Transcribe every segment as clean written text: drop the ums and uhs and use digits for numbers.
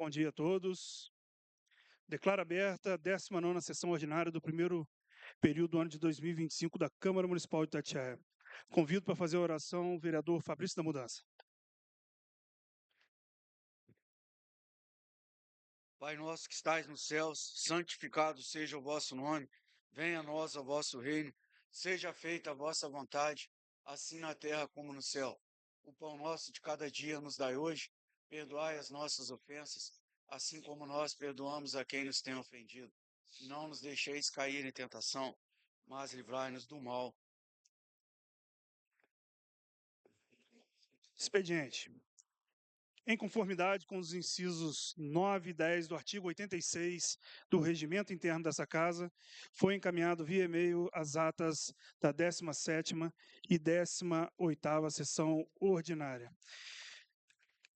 Bom dia a todos. Declaro aberta a 19ª sessão ordinária do primeiro período do ano de 2025 da Câmara Municipal de Itatiaia. Convido para fazer a oração o vereador Fabrício da Mudança. Pai nosso que estais nos céus, santificado seja o vosso nome. Venha a nós o vosso reino. Seja feita a vossa vontade, assim na terra como no céu. O pão nosso de cada dia nos dai hoje. Perdoai as nossas ofensas, assim como nós perdoamos a quem nos tem ofendido. Não nos deixeis cair em tentação, mas livrai-nos do mal. Expediente. Em conformidade com os incisos 9 e 10 do artigo 86 do Regimento Interno dessa Casa, foi encaminhado via e-mail as atas da 17ª e 18ª sessão ordinária.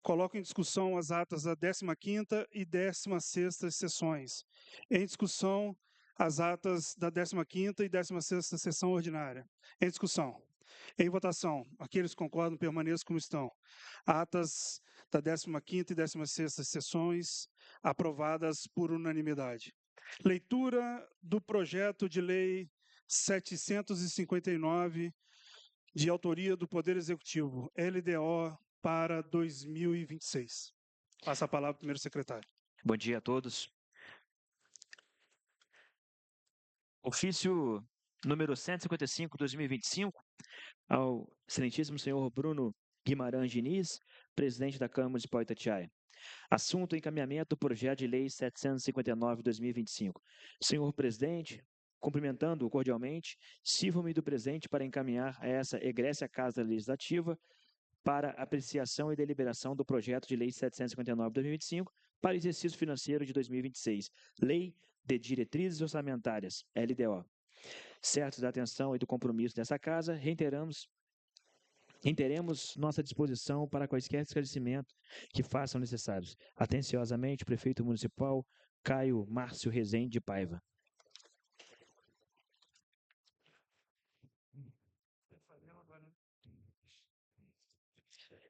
Coloco em discussão as atas da 15ª e 16ª sessões. Em discussão, as atas da 15ª e 16ª sessão ordinária. Em discussão. Em votação. Aqueles que concordam permaneçam como estão. Atas da 15ª e 16ª sessões aprovadas por unanimidade. Leitura do projeto de lei 759, de autoria do Poder Executivo, LDO para 2026. Passa a palavra ao primeiro secretário. Bom dia a todos. Ofício número 155/2025, ao excelentíssimo senhor Bruno Guimarães Diniz, presidente da Câmara Municipal de Itatiaia. Assunto: encaminhamento do projeto de lei 759/2025. Senhor presidente, cumprimentando-o cordialmente, sirvo-me do presente para encaminhar a essa egressa Casa Legislativa para apreciação e deliberação do projeto de lei 759/2025 para exercício financeiro de 2026, Lei de Diretrizes Orçamentárias, LDO. Certos da atenção e do compromisso dessa Casa, reiteremos nossa disposição para quaisquer esclarecimentos que façam necessários. Atenciosamente, Prefeito Municipal Caio Márcio Rezende de Paiva.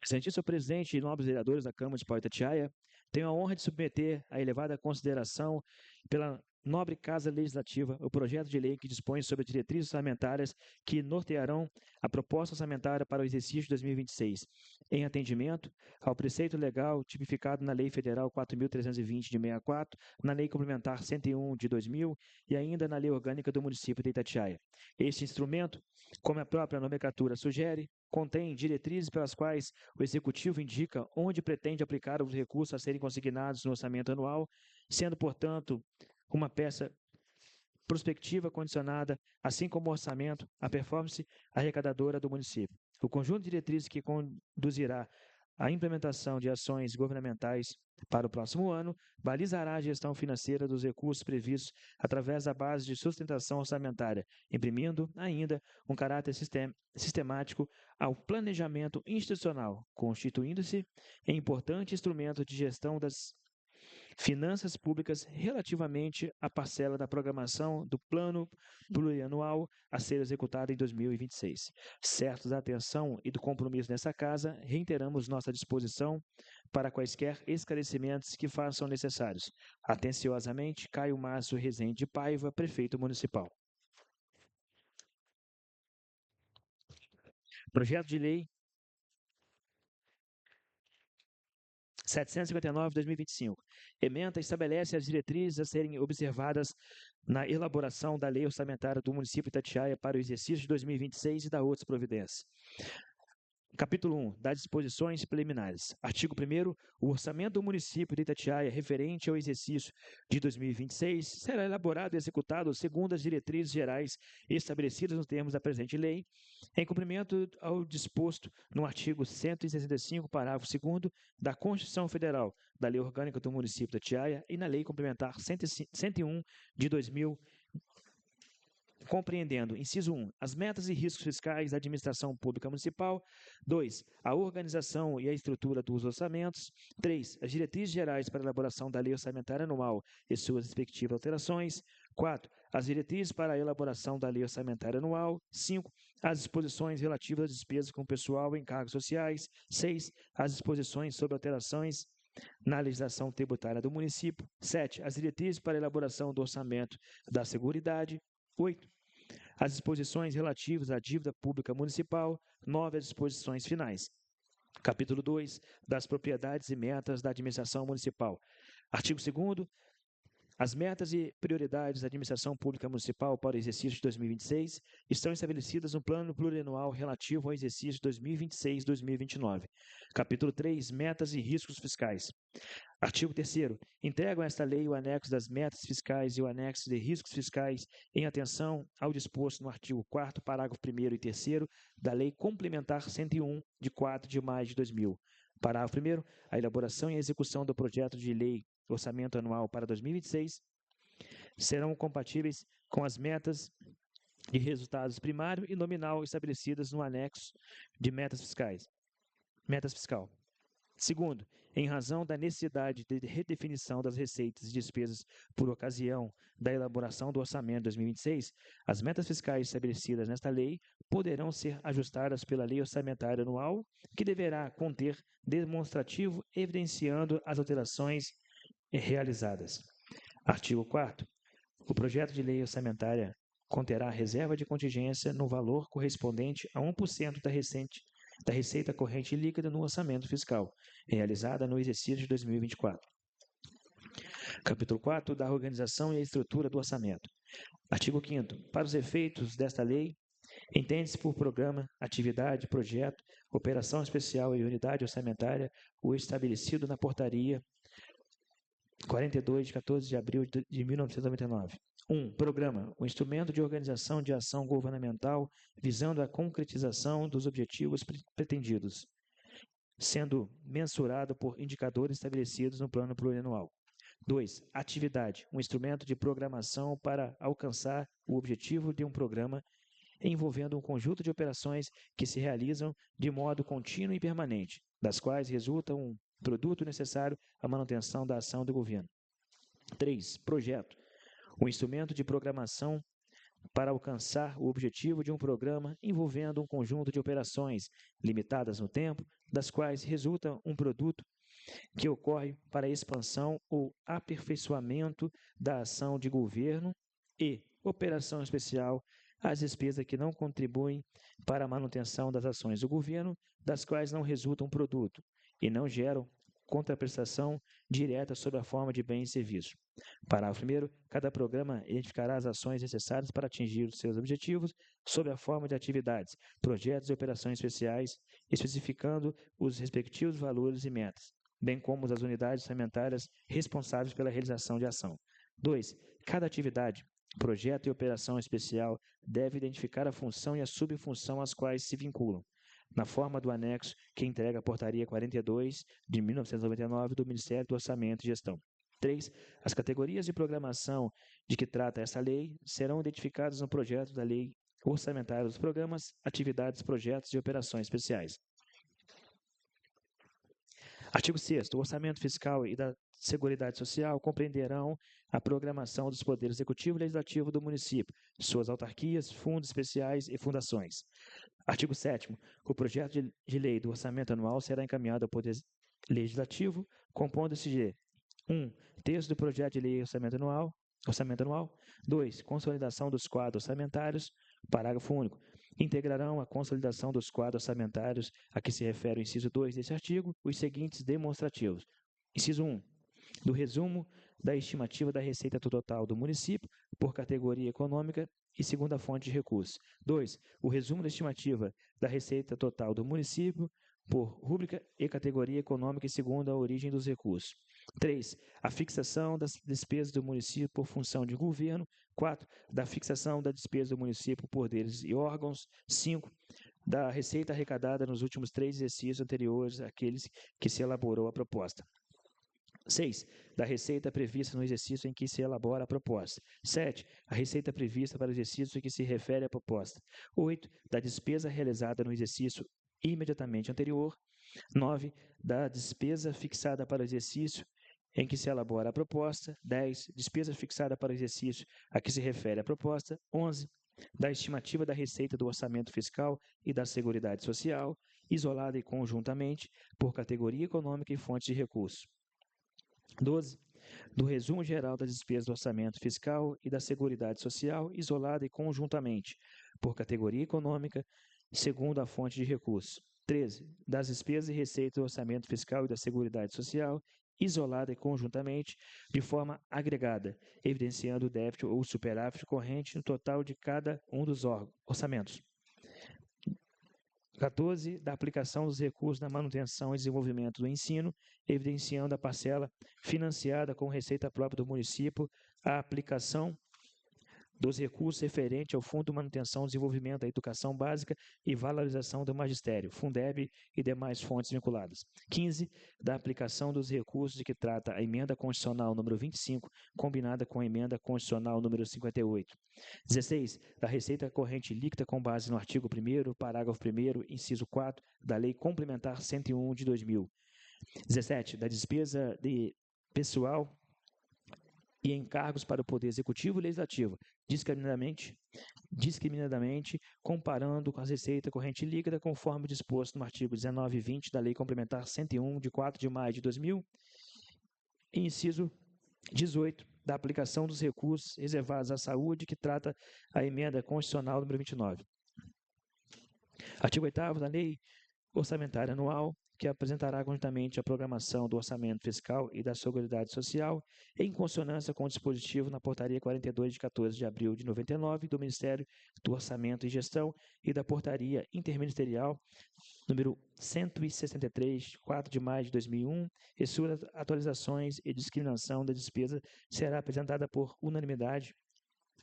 Excelentíssimo presidente e nobres vereadores da Câmara Municipal de Itatiaia, tenho a honra de submeter à elevada consideração pela nobre Casa Legislativa o projeto de lei que dispõe sobre diretrizes orçamentárias que nortearão a proposta orçamentária para o exercício de 2026, em atendimento ao preceito legal tipificado na Lei Federal 4.320 de 64, na Lei Complementar 101 de 2000 e ainda na Lei Orgânica do Município de Itatiaia. Este instrumento, como a própria nomenclatura sugere, contém diretrizes pelas quais o Executivo indica onde pretende aplicar os recursos a serem consignados no orçamento anual, sendo, portanto, uma peça prospectiva condicionada, assim como o orçamento, à performance arrecadadora do município. O conjunto de diretrizes que conduzirá à implementação de ações governamentais para o próximo ano balizará a gestão financeira dos recursos previstos através da base de sustentação orçamentária, imprimindo ainda um caráter sistemático ao planejamento institucional, constituindo-se em importante instrumento de gestão das finanças públicas relativamente à parcela da programação do plano plurianual a ser executada em 2026. Certos da atenção e do compromisso nessa Casa, reiteramos nossa disposição para quaisquer esclarecimentos que façam necessários. Atenciosamente, Caio Márcio Rezende de Paiva, Prefeito Municipal. Projeto de Lei 759/2025. Ementa estabelece as diretrizes a serem observadas na elaboração da Lei Orçamentária do município de Itatiaia para o exercício de 2026 e da outras providências. Capítulo 1. Das disposições preliminares. Artigo 1º. O orçamento do município de Itatiaia referente ao exercício de 2026 será elaborado e executado segundo as diretrizes gerais estabelecidas nos termos da presente lei, em cumprimento ao disposto no artigo 165, parágrafo 2º da Constituição Federal, da Lei Orgânica do município de Itatiaia e na Lei Complementar 101 de 2000, compreendendo, inciso 1, as metas e riscos fiscais da administração pública municipal; 2, a organização e a estrutura dos orçamentos; 3, as diretrizes gerais para a elaboração da lei orçamentária anual e suas respectivas alterações; 4, as diretrizes para a elaboração da lei orçamentária anual; 5, as disposições relativas às despesas com pessoal e encargos sociais; 6, as disposições sobre alterações na legislação tributária do município. 7. As diretrizes para a elaboração do orçamento da Seguridade. 8. As disposições relativas à dívida pública municipal. 9. As disposições finais. Capítulo 2. Das propriedades e metas da administração municipal. Artigo 2º. As metas e prioridades da administração pública municipal para o exercício de 2026 estão estabelecidas no Plano Plurianual relativo ao exercício 2026-2029. Capítulo 3. Metas e riscos fiscais. Artigo 3º. Integram esta lei o anexo das metas fiscais e o anexo de riscos fiscais em atenção ao disposto no artigo 4º, parágrafo 1º e 3º da Lei Complementar 101, de 4 de maio de 2000. Parágrafo 1º. A elaboração e a execução do projeto de lei Orçamento Anual para 2026 serão compatíveis com as metas e resultados primário e nominal estabelecidas no anexo de metas fiscal. Segundo, em razão da necessidade de redefinição das receitas e despesas por ocasião da elaboração do orçamento de 2026, as metas fiscais estabelecidas nesta lei poderão ser ajustadas pela Lei Orçamentária Anual, que deverá conter demonstrativo evidenciando as alterações realizadas. Artigo 4º. O projeto de lei orçamentária conterá reserva de contingência no valor correspondente a 1% da receita corrente líquida no orçamento fiscal, realizada no exercício de 2024. Capítulo 4. Da organização e a estrutura do orçamento. Artigo 5º. Para os efeitos desta lei, entende-se por programa, atividade, projeto, operação especial e unidade orçamentária o estabelecido na portaria 42, de 14 de abril de 1999. 1. Programa. O instrumento de organização de ação governamental visando a concretização dos objetivos pretendidos, sendo mensurado por indicadores estabelecidos no plano plurianual. 2. Atividade. Um instrumento de programação para alcançar o objetivo de um programa envolvendo um conjunto de operações que se realizam de modo contínuo e permanente, das quais resulta um produto necessário à manutenção da ação do governo. 3. Projeto. O instrumento de programação para alcançar o objetivo de um programa envolvendo um conjunto de operações limitadas no tempo, das quais resulta um produto que ocorre para a expansão ou aperfeiçoamento da ação de governo. E operação especial, as despesas que não contribuem para a manutenção das ações do governo, das quais não resulta um produto e não geram contraprestação direta sob a forma de bens e serviços. Parágrafo 1º. Cada programa identificará as ações necessárias para atingir os seus objetivos sob a forma de atividades, projetos e operações especiais, especificando os respectivos valores e metas, bem como as unidades orçamentárias responsáveis pela realização de ação. 2. Cada atividade, projeto e operação especial deve identificar a função e a subfunção às quais se vinculam, na forma do anexo que entrega a Portaria 42, de 1999, do Ministério do Orçamento e Gestão. 3. As categorias de programação de que trata esta lei serão identificadas no projeto da Lei Orçamentária dos Programas, Atividades, Projetos e Operações Especiais. Artigo 6º. O orçamento fiscal e da Seguridade Social compreenderão a programação dos poderes executivo e legislativo do município, suas autarquias, fundos especiais e fundações. Artigo 7º. O projeto de lei do orçamento anual será encaminhado ao Poder Legislativo, compondo-se de 1. Texto do projeto de lei orçamento anual. 2. Consolidação dos quadros orçamentários. Parágrafo único. Integrarão a consolidação dos quadros orçamentários a que se refere o inciso 2 deste artigo os seguintes demonstrativos. Inciso 1. Do resumo da estimativa da receita total do município por categoria econômica e segunda fonte de recursos. 2. O resumo da estimativa da receita total do município por rúbrica e categoria econômica e segundo a origem dos recursos. 3. A fixação das despesas do município por função de governo. 4. Da fixação da despesa do município por poderes e órgãos. 5. Da receita arrecadada nos últimos 3 exercícios anteriores àqueles que se elaborou a proposta. 6. Da receita prevista no exercício em que se elabora a proposta. 7. A receita prevista para o exercício em que se refere à proposta. 8. Da despesa realizada no exercício imediatamente anterior. 9. Da despesa fixada para o exercício em que se elabora a proposta. 10. Despesa fixada para o exercício a que se refere a proposta. 11. Da estimativa da receita do orçamento fiscal e da Seguridade Social, isolada e conjuntamente, por categoria econômica e fonte de recursos. 12. Do resumo geral das despesas do orçamento fiscal e da Seguridade Social, isolada e conjuntamente, por categoria econômica, segundo a fonte de recurso. 13. Das despesas e receitas do orçamento fiscal e da Seguridade Social, isolada e conjuntamente, de forma agregada, evidenciando o déficit ou superávit corrente no total de cada um dos orçamentos. 14. Da aplicação dos recursos na manutenção e desenvolvimento do ensino, evidenciando a parcela financiada com receita própria do município, a aplicação dos recursos referente ao Fundo de Manutenção e Desenvolvimento da Educação Básica e Valorização do Magistério, Fundeb e demais fontes vinculadas. 15. Da aplicação dos recursos de que trata a Emenda Constitucional número 25, combinada com a Emenda Constitucional número 58. 16. Da receita corrente líquida com base no artigo 1º, parágrafo 1º, inciso 4, da Lei Complementar 101 de 2000. 17. Da despesa de pessoal e encargos para o Poder Executivo e Legislativo, discriminadamente comparando com a receita corrente líquida conforme disposto no artigo 19 e 20 da Lei Complementar 101, de 4 de maio de 2000, e inciso 18, da aplicação dos recursos reservados à saúde, que trata a Emenda Constitucional número 29. Artigo 8º da Lei Orçamentária Anual, que apresentará conjuntamente a programação do orçamento fiscal e da Seguridade Social, em consonância com o dispositivo na Portaria 42 de 14 de abril de 99 do Ministério do Orçamento e Gestão e da Portaria Interministerial número 163, de 4 de maio de 2001, e suas atualizações e discriminação da despesa será apresentada por unanimidade,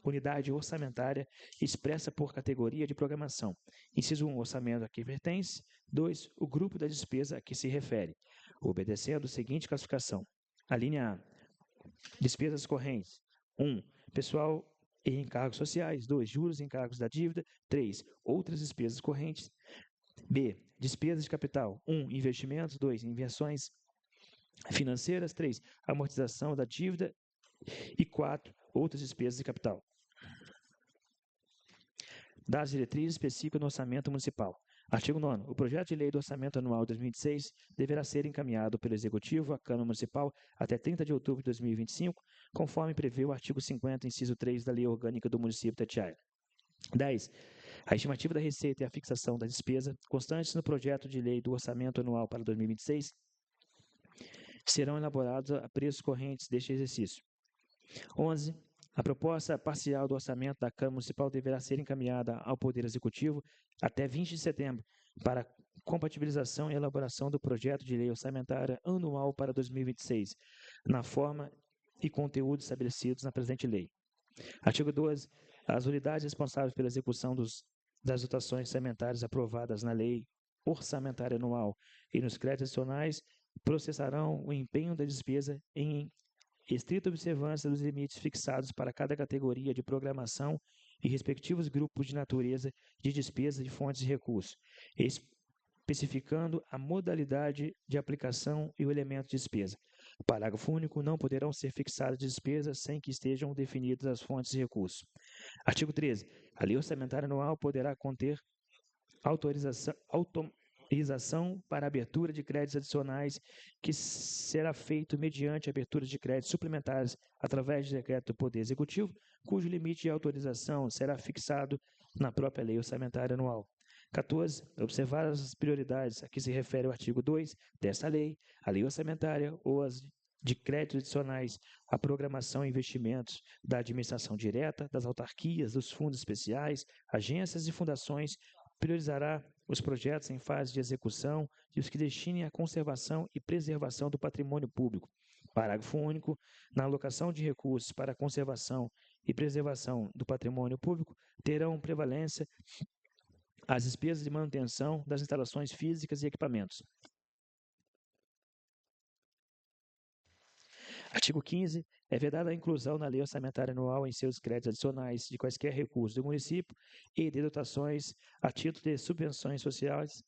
unidade orçamentária expressa por categoria de programação. Inciso 1, orçamento a que pertence. 2, o grupo da despesa a que se refere, obedecendo a seguinte classificação. A linha A, despesas correntes. 1, pessoal e encargos sociais. 2, juros e encargos da dívida. 3, outras despesas correntes. B, despesas de capital. 1, investimentos. 2, invenções financeiras. 3, amortização da dívida. E 4, outras despesas de capital. Das diretrizes específicas no orçamento municipal. Artigo 9º. O projeto de lei do orçamento anual de 2026 deverá ser encaminhado pelo Executivo à Câmara Municipal até 30 de outubro de 2025, conforme prevê o artigo 50, inciso 3 da Lei Orgânica do Município de Itatiaia. 10. A estimativa da receita e a fixação da despesa, constantes no projeto de lei do orçamento anual para 2026, serão elaborados a preços correntes deste exercício. 11. A proposta parcial do orçamento da Câmara Municipal deverá ser encaminhada ao Poder Executivo até 20 de setembro para compatibilização e elaboração do projeto de lei orçamentária anual para 2026, na forma e conteúdo estabelecidos na presente lei. Artigo 12. As unidades responsáveis pela execução das dotações orçamentárias aprovadas na lei orçamentária anual e nos créditos adicionais processarão o empenho da despesa em estrita observância dos limites fixados para cada categoria de programação e respectivos grupos de natureza de despesa de fontes de recursos, especificando a modalidade de aplicação e o elemento de despesa. Parágrafo único. Não poderão ser fixadas despesas sem que estejam definidas as fontes de recursos. Artigo 13. A lei orçamentária anual poderá conter autorização para abertura de créditos adicionais, que será feito mediante abertura de créditos suplementares através de decreto do Poder Executivo, cujo limite de autorização será fixado na própria Lei Orçamentária Anual. 14. Observadas as prioridades a que se refere o artigo 2 desta lei, a lei orçamentária ou as de créditos adicionais à programação e investimentos da administração direta, das autarquias, dos fundos especiais, agências e fundações, priorizará os projetos em fase de execução e os que destinem à conservação e preservação do patrimônio público. Parágrafo único. Na alocação de recursos para a conservação e preservação do patrimônio público, terão prevalência as despesas de manutenção das instalações físicas e equipamentos. Artigo 15. É vedada a inclusão na lei orçamentária anual em seus créditos adicionais de quaisquer recursos do município e de dotações a título de subvenções sociais,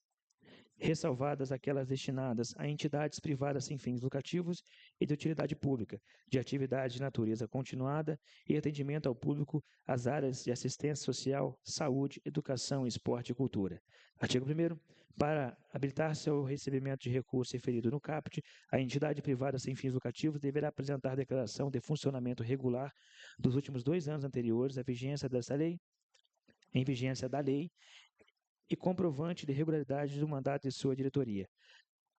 ressalvadas aquelas destinadas a entidades privadas sem fins lucrativos e de utilidade pública, de atividade de natureza continuada e atendimento ao público às áreas de assistência social, saúde, educação, esporte e cultura. Artigo 1º. Para habilitar-se ao recebimento de recurso referido no caput, a entidade privada sem fins lucrativos deverá apresentar declaração de funcionamento regular dos últimos 2 anos anteriores à vigência dessa lei, em vigência da lei, e comprovante de regularidade do mandato de sua diretoria.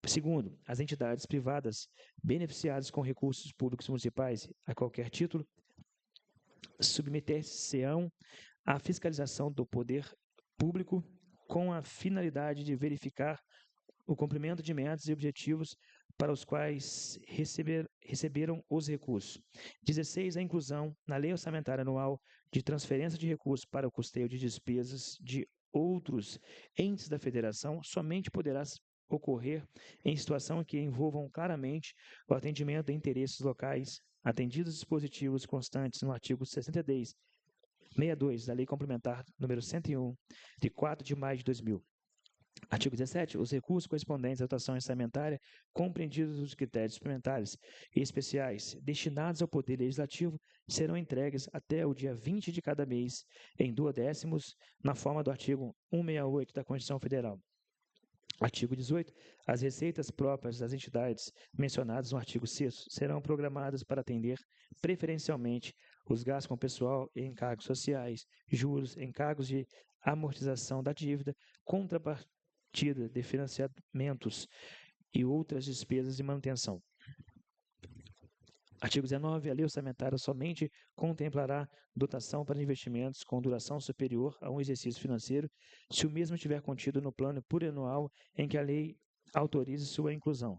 Segundo, as entidades privadas beneficiadas com recursos públicos municipais a qualquer título submeter-se-ão à fiscalização do poder público com a finalidade de verificar o cumprimento de metas e objetivos para os quais receberam os recursos. 16. A inclusão na Lei Orçamentária Anual de transferência de recursos para o custeio de despesas de outros entes da Federação somente poderá ocorrer em situação que envolvam claramente o atendimento de interesses locais, atendidos os dispositivos constantes no artigo 62 da Lei Complementar número 101, de 4 de maio de 2000. Artigo 17. Os recursos correspondentes à dotação orçamentária, compreendidos os critérios suplementares e especiais destinados ao Poder Legislativo, serão entregues até o dia 20 de cada mês, em duodécimos, na forma do artigo 168 da Constituição Federal. Artigo 18. As receitas próprias das entidades mencionadas no artigo 6º serão programadas para atender preferencialmente os gastos com pessoal e encargos sociais, juros, encargos de amortização da dívida, contrapartida de financiamentos e outras despesas de manutenção. Artigo 19. A lei orçamentária somente contemplará dotação para investimentos com duração superior a um exercício financeiro, se o mesmo estiver contido no plano plurianual em que a lei autorize sua inclusão.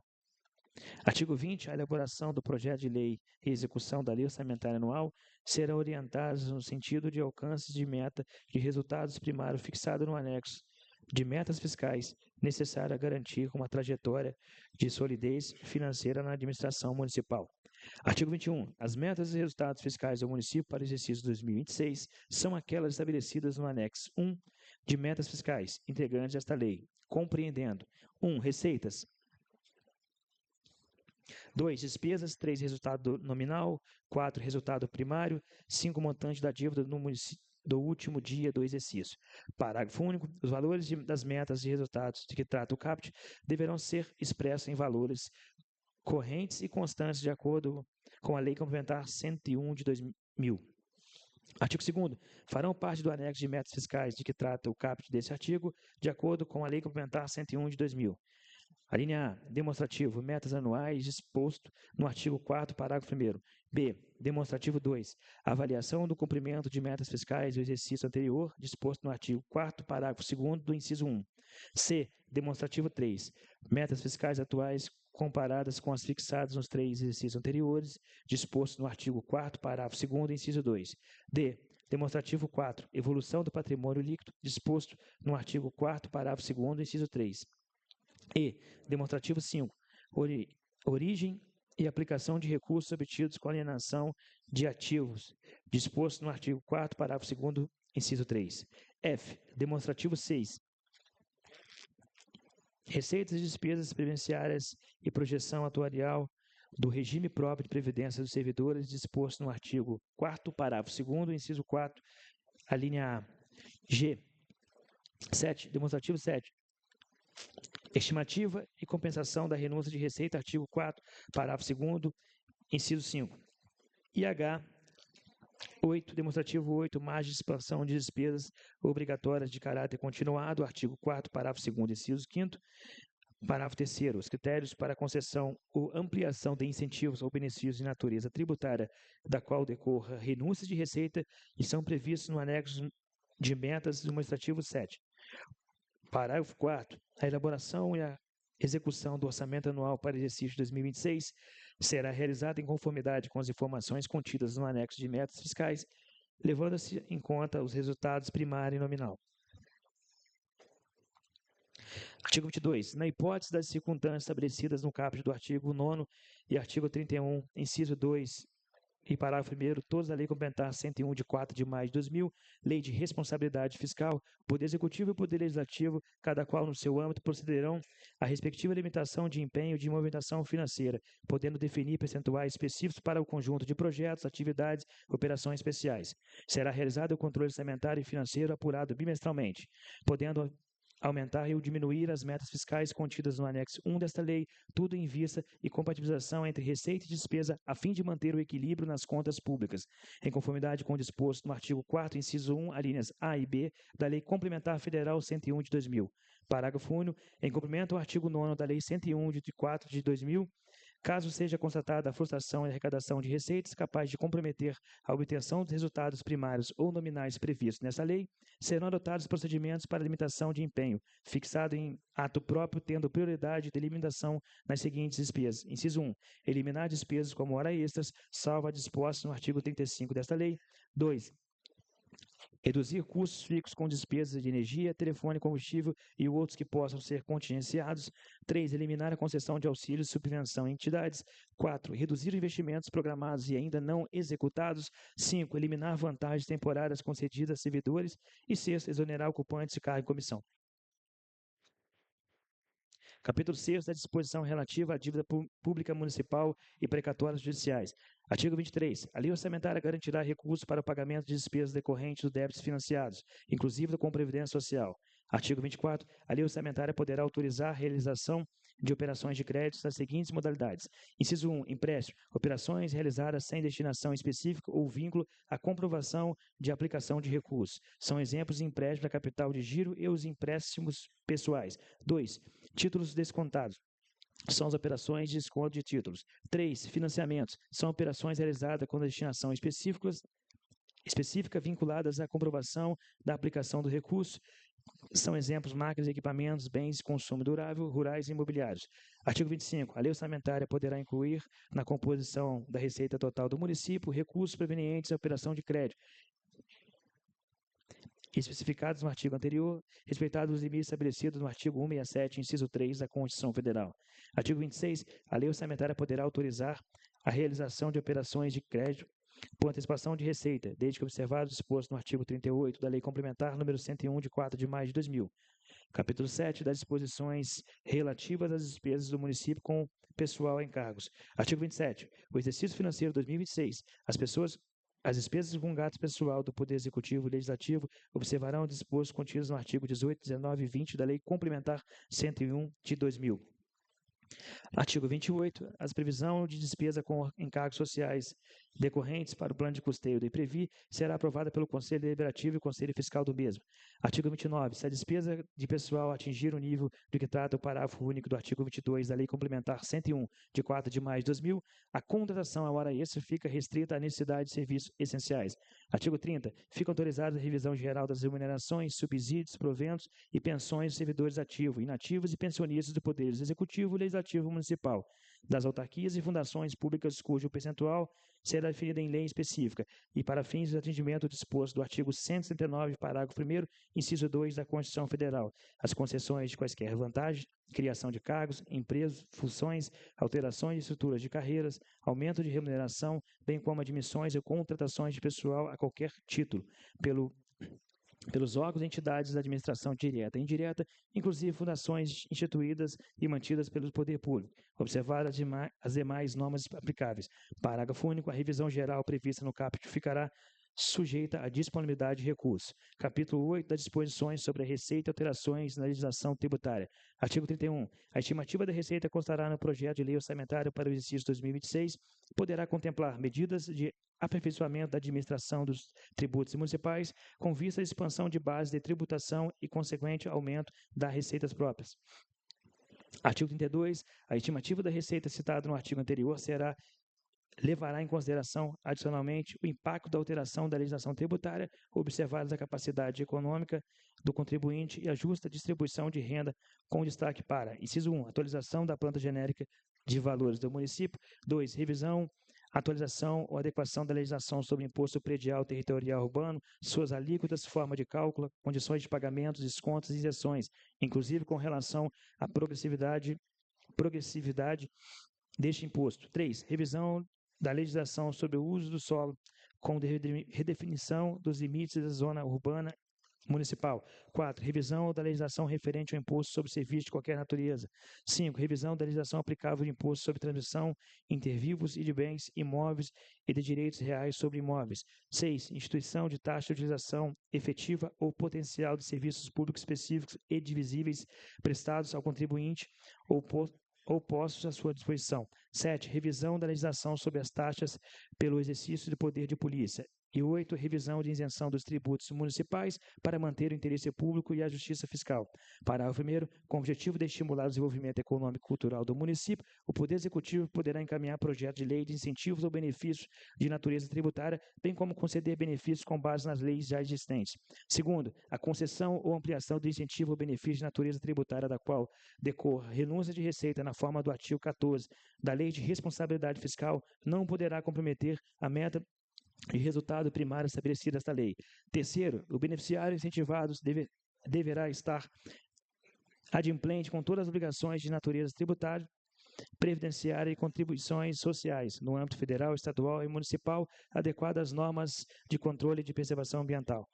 Artigo 20. A elaboração do projeto de lei e execução da lei orçamentária anual serão orientadas no sentido de alcance de meta de resultados primários fixado no anexo de metas fiscais necessário a garantir uma trajetória de solidez financeira na administração municipal. Artigo 21. As metas e resultados fiscais do município para o exercício 2026 são aquelas estabelecidas no anexo 1 de metas fiscais integrantes desta lei, compreendendo 1. Receitas. 2. Despesas. 3. Resultado nominal. 4. Resultado primário. 5. Montante da dívida no município do último dia do exercício. Parágrafo único. Os valores das metas e resultados de que trata o caput deverão ser expressos em valores correntes e constantes de acordo com a Lei Complementar 101 de 2000. Artigo 2º. Farão parte do anexo de metas fiscais de que trata o caput desse artigo, de acordo com a Lei Complementar 101 de 2000. A linha A. Demonstrativo. Metas anuais disposto no artigo 4º, parágrafo 1º. B. Demonstrativo 2. Avaliação do cumprimento de metas fiscais do exercício anterior, disposto no artigo 4º, parágrafo 2º do inciso 1. C. Demonstrativo 3. Metas fiscais atuais comparadas com as fixadas nos 3 exercícios anteriores, disposto no artigo 4º, parágrafo 2º, inciso 2. D. Demonstrativo 4. Evolução do patrimônio líquido, disposto no artigo 4º, parágrafo 2º, inciso 3. E. Demonstrativo 5. Origem e aplicação de recursos obtidos com alienação de ativos, disposto no artigo 4º, parágrafo 2º, inciso 3. F. Demonstrativo 6. Receitas e despesas previdenciárias e projeção atuarial do regime próprio de previdência dos servidores, disposto no artigo 4º, parágrafo 2º, inciso 4, a linha A. G. 7. Demonstrativo 7. Estimativa e compensação da renúncia de receita, artigo 4º, parágrafo 2º, inciso 5. E H. 8. Demonstrativo 8. Margem de expansão de despesas obrigatórias de caráter continuado, artigo 4º, parágrafo 2º, inciso 5º. Parágrafo 3º. Os critérios para concessão ou ampliação de incentivos ou benefícios de natureza tributária da qual decorra renúncia de receita e são previstos no anexo de metas do demonstrativo 7. Parágrafo 4º. A elaboração e a execução do orçamento anual para o exercício 2026 será realizada em conformidade com as informações contidas no anexo de metas fiscais, levando-se em conta os resultados primário e nominal. Artigo 22. Na hipótese das circunstâncias estabelecidas no caput do artigo 9º e artigo 31, inciso 2 e parágrafo 1º, todos da Lei Complementar 101 de 4 de maio de 2000, Lei de Responsabilidade Fiscal, o Poder Executivo e o Poder Legislativo, cada qual no seu âmbito, procederão à respectiva limitação de empenho de movimentação financeira, podendo definir percentuais específicos para o conjunto de projetos, atividades e operações especiais. Será realizado o controle orçamentário e financeiro apurado bimestralmente, podendo aumentar ou diminuir as metas fiscais contidas no anexo 1 desta lei, tudo em vista e compatibilização entre receita e despesa, a fim de manter o equilíbrio nas contas públicas, em conformidade com o disposto no artigo 4º, inciso 1, alíneas A e B, da Lei Complementar Federal 101 de 2000. Parágrafo único. Em cumprimento ao artigo 9º da Lei 101 de 4 de 2000, caso seja constatada a frustração e arrecadação de receitas capaz de comprometer a obtenção dos resultados primários ou nominais previstos nessa lei, serão adotados procedimentos para limitação de empenho, fixado em ato próprio, tendo prioridade de limitação nas seguintes despesas. Inciso 1. Eliminar despesas como hora extras, salvo a disposta no artigo 35 desta lei. 2. Reduzir custos fixos com despesas de energia, telefone, combustível e outros que possam ser contingenciados. 3. Eliminar a concessão de auxílios e subvenção em entidades. 4. Reduzir investimentos programados e ainda não executados. 5. Eliminar vantagens temporárias concedidas a servidores. E 6. Exonerar ocupantes de cargo e comissão. Capítulo 6 da disposição relativa à dívida pública municipal e precatórios judiciais. Artigo 23. A lei orçamentária garantirá recursos para o pagamento de despesas decorrentes dos débitos financiados, inclusive com Previdência Social. Artigo 24. A lei orçamentária poderá autorizar a realização de operações de crédito das seguintes modalidades. Inciso 1. Empréstimo. Operações realizadas sem destinação específica ou vínculo à comprovação de aplicação de recursos. São exemplos de empréstimo a capital de giro e os empréstimos pessoais. 2. Títulos descontados. São as operações de desconto de títulos. 3. Financiamentos. São operações realizadas com destinação específica vinculadas à comprovação da aplicação do recurso. São exemplos máquinas, equipamentos, bens de consumo durável, rurais e imobiliários. Artigo 25. A lei orçamentária poderá incluir na composição da receita total do município recursos provenientes à operação de crédito, especificados no artigo anterior, respeitados os limites estabelecidos no artigo 167, inciso 3 da Constituição Federal. Artigo 26. A lei orçamentária poderá autorizar a realização de operações de crédito por antecipação de receita, desde que observado o disposto no artigo 38 da Lei Complementar número 101, de 4 de maio de 2000. Capítulo 7 das disposições relativas às despesas do município com pessoal em cargos. Artigo 27. O exercício financeiro 2026. As despesas com gasto pessoal do Poder Executivo e Legislativo observarão o disposto contidos no artigo 18, 19 e 20 da Lei Complementar 101 de 2000. Artigo 28. A previsão de despesa com encargos sociais decorrentes para o plano de custeio do IPREVI será aprovada pelo Conselho Deliberativo e Conselho Fiscal do mesmo. Artigo 29. Se a despesa de pessoal atingir o nível de que trata o parágrafo único do artigo 22 da Lei Complementar 101, de 4 de maio de 2000, a contratação à hora extra fica restrita à necessidade de serviços essenciais. Artigo 30. Fica autorizada a revisão geral das remunerações, subsídios, proventos e pensões dos servidores ativos, inativos e pensionistas do Poder Executivo e Legislativo Municipal, das autarquias e fundações públicas cujo percentual será definido em lei específica e para fins de atendimento disposto do artigo 169, parágrafo 1º, inciso 2 da Constituição Federal, as concessões de quaisquer vantagens, criação de cargos, empresas, funções, alterações de estruturas de carreiras, aumento de remuneração, bem como admissões e contratações de pessoal a qualquer título, pelos órgãos e entidades da administração direta e indireta, inclusive fundações instituídas e mantidas pelo poder público, observadas as demais normas aplicáveis. Parágrafo único. A revisão geral prevista no caput ficará sujeita à disponibilidade de recursos. Capítulo 8 das disposições sobre a receita e alterações na legislação tributária. Artigo 31. A estimativa da receita constará no projeto de lei orçamentária para o exercício 2026 e poderá contemplar medidas de aperfeiçoamento da administração dos tributos municipais com vista à expansão de base de tributação e consequente aumento das receitas próprias. Artigo 32. A estimativa da receita citada no artigo anterior levará em consideração, adicionalmente, o impacto da alteração da legislação tributária, observadas a capacidade econômica do contribuinte e a justa distribuição de renda, com destaque para, inciso 1, atualização da planta genérica de valores do município. 2, revisão, atualização ou adequação da legislação sobre imposto predial territorial urbano, suas alíquotas, forma de cálculo, condições de pagamentos, descontos e isenções, inclusive com relação à progressividade deste imposto. 3, revisão da legislação sobre o uso do solo, com redefinição dos limites da zona urbana municipal. 4. Revisão da legislação referente ao imposto sobre serviços de qualquer natureza. 5. Revisão da legislação aplicável de imposto sobre transmissão inter vivos e de bens imóveis e de direitos reais sobre imóveis. 6. Instituição de taxa de utilização efetiva ou potencial de serviços públicos específicos e divisíveis prestados ao contribuinte ou postos à sua disposição. 7. Revisão da legislação sobre as taxas pelo exercício do poder de polícia. E 8. Revisão de isenção dos tributos municipais para manter o interesse público e a justiça fiscal. Parágrafo 1º. Com o objetivo de estimular o desenvolvimento econômico e cultural do município, o Poder Executivo poderá encaminhar projetos de lei de incentivos ou benefícios de natureza tributária, bem como conceder benefícios com base nas leis já existentes. Segundo, a concessão ou ampliação do incentivo ou benefício de natureza tributária da qual decorra renúncia de receita na forma do artigo 14 da Lei de Responsabilidade Fiscal não poderá comprometer a meta e resultado primário estabelecido nesta lei. Terceiro, o beneficiário incentivado deverá estar adimplente com todas as obrigações de natureza tributária, previdenciária e contribuições sociais, no âmbito federal, estadual e municipal, adequadas às normas de controle de preservação ambiental.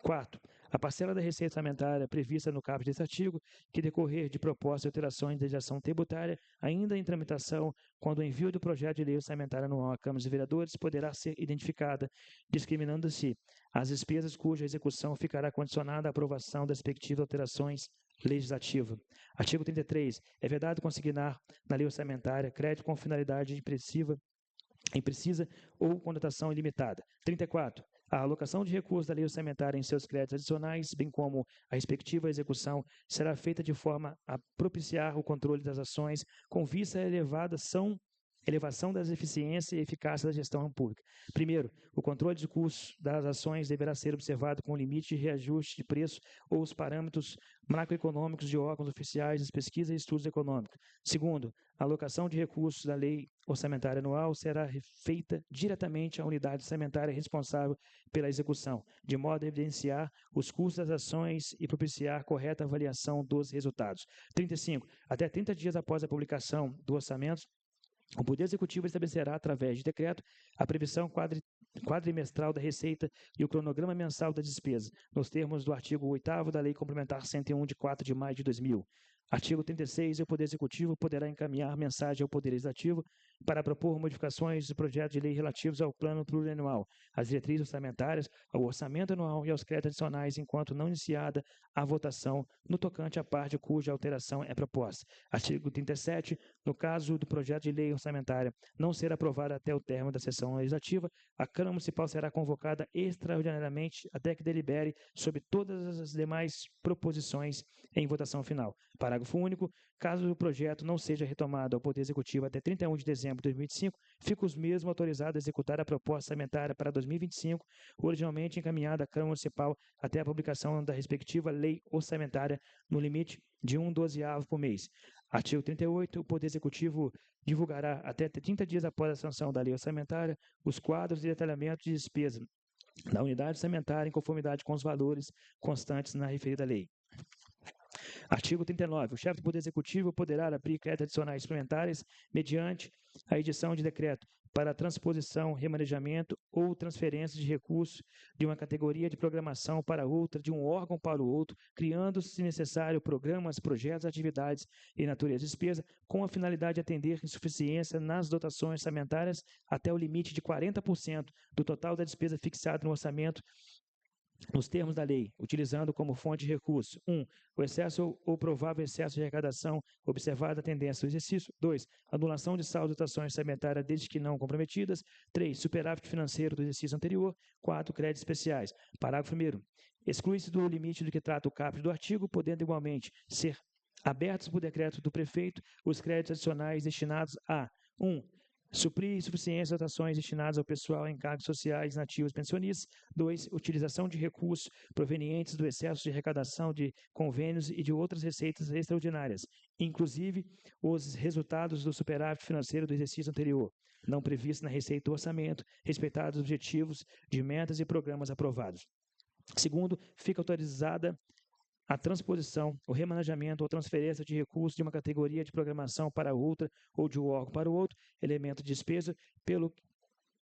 Quarto, a parcela da receita orçamentária prevista no caput deste artigo, que decorrer de propostas de alterações de legislação tributária, ainda em tramitação, quando o envio do projeto de lei orçamentária anual à Câmara dos Vereadores, poderá ser identificada, discriminando-se as despesas cuja execução ficará condicionada à aprovação das respectivas alterações legislativas. Artigo 33. É vedado consignar na lei orçamentária crédito com finalidade imprecisa ou conotação ilimitada. 34. A alocação de recursos da lei orçamentária em seus créditos adicionais, bem como a respectiva execução, será feita de forma a propiciar o controle das ações com vista à elevação das eficiência e eficácia da gestão pública. Primeiro, o controle de custos das ações deverá ser observado com o limite de reajuste de preço ou os parâmetros macroeconômicos de órgãos oficiais de pesquisa e estudos econômicos. Segundo, a alocação de recursos da lei orçamentária anual será feita diretamente à unidade orçamentária responsável pela execução, de modo a evidenciar os custos das ações e propiciar correta avaliação dos resultados. 35. Até 30 dias após a publicação do orçamento, o Poder Executivo estabelecerá, através de decreto, a previsão quadrimestral da receita e o cronograma mensal da despesa, nos termos do artigo 8º da Lei Complementar 101, de 4 de maio de 2000. Artigo 36. O Poder Executivo poderá encaminhar mensagem ao Poder Legislativo para propor modificações do projeto de lei relativos ao Plano Plurianual, às diretrizes orçamentárias, ao orçamento anual e aos créditos adicionais, enquanto não iniciada a votação no tocante à parte cuja alteração é proposta. Artigo 37. No caso do projeto de lei orçamentária não ser aprovado até o término da sessão legislativa, a Câmara Municipal será convocada extraordinariamente até que delibere sobre todas as demais proposições em votação final. Parágrafo único. Caso o projeto não seja retomado ao Poder Executivo até 31 de dezembro de 2025, ficam os mesmos autorizados a executar a proposta orçamentária para 2025, originalmente encaminhada à Câmara Municipal até a publicação da respectiva lei orçamentária, no limite de 1/12 por mês. Artigo 38. O Poder Executivo divulgará, até 30 dias após a sanção da lei orçamentária, os quadros de detalhamento de despesa da unidade orçamentária em conformidade com os valores constantes na referida lei. Artigo 39. O chefe do Poder Executivo poderá abrir créditos adicionais suplementares mediante a edição de decreto para transposição, remanejamento ou transferência de recursos de uma categoria de programação para outra, de um órgão para o outro, criando, se necessário, programas, projetos, atividades e natureza de despesa, com a finalidade de atender insuficiência nas dotações orçamentárias até o limite de 40% do total da despesa fixada no orçamento, nos termos da lei, utilizando como fonte de recursos: 1. O excesso ou provável excesso de arrecadação observada a tendência do exercício. 2. Anulação de saldo de dotações orçamentárias desde que não comprometidas. 3. Superávit financeiro do exercício anterior. 4. Créditos especiais. Parágrafo 1º. Exclui-se do limite do que trata o caput do artigo, podendo igualmente ser abertos por decreto do prefeito os créditos adicionais destinados a: 1. Suprir insuficiência de dotações destinadas ao pessoal em cargos sociais nativos pensionistas. 2. Utilização de recursos provenientes do excesso de arrecadação de convênios e de outras receitas extraordinárias, inclusive os resultados do superávit financeiro do exercício anterior, não previsto na receita do orçamento, respeitados os objetivos de metas e programas aprovados. Segundo, fica autorizada a transposição, o remanejamento ou transferência de recursos de uma categoria de programação para outra ou de um órgão para o outro, elemento de despesa, pelo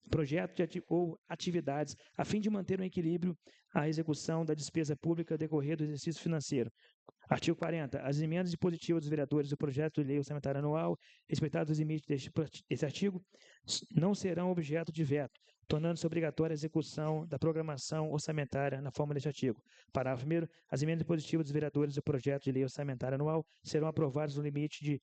projetos ou atividades, a fim de manter um equilíbrio à execução da despesa pública decorrer do exercício financeiro. Artigo 40. As emendas impositivas dos vereadores do projeto de lei orçamentária anual, respeitados os limites deste artigo, não serão objeto de veto, tornando-se obrigatória a execução da programação orçamentária na forma deste artigo. Parágrafo 1º. As emendas impositivas dos vereadores do projeto de lei orçamentária anual serão aprovadas no limite de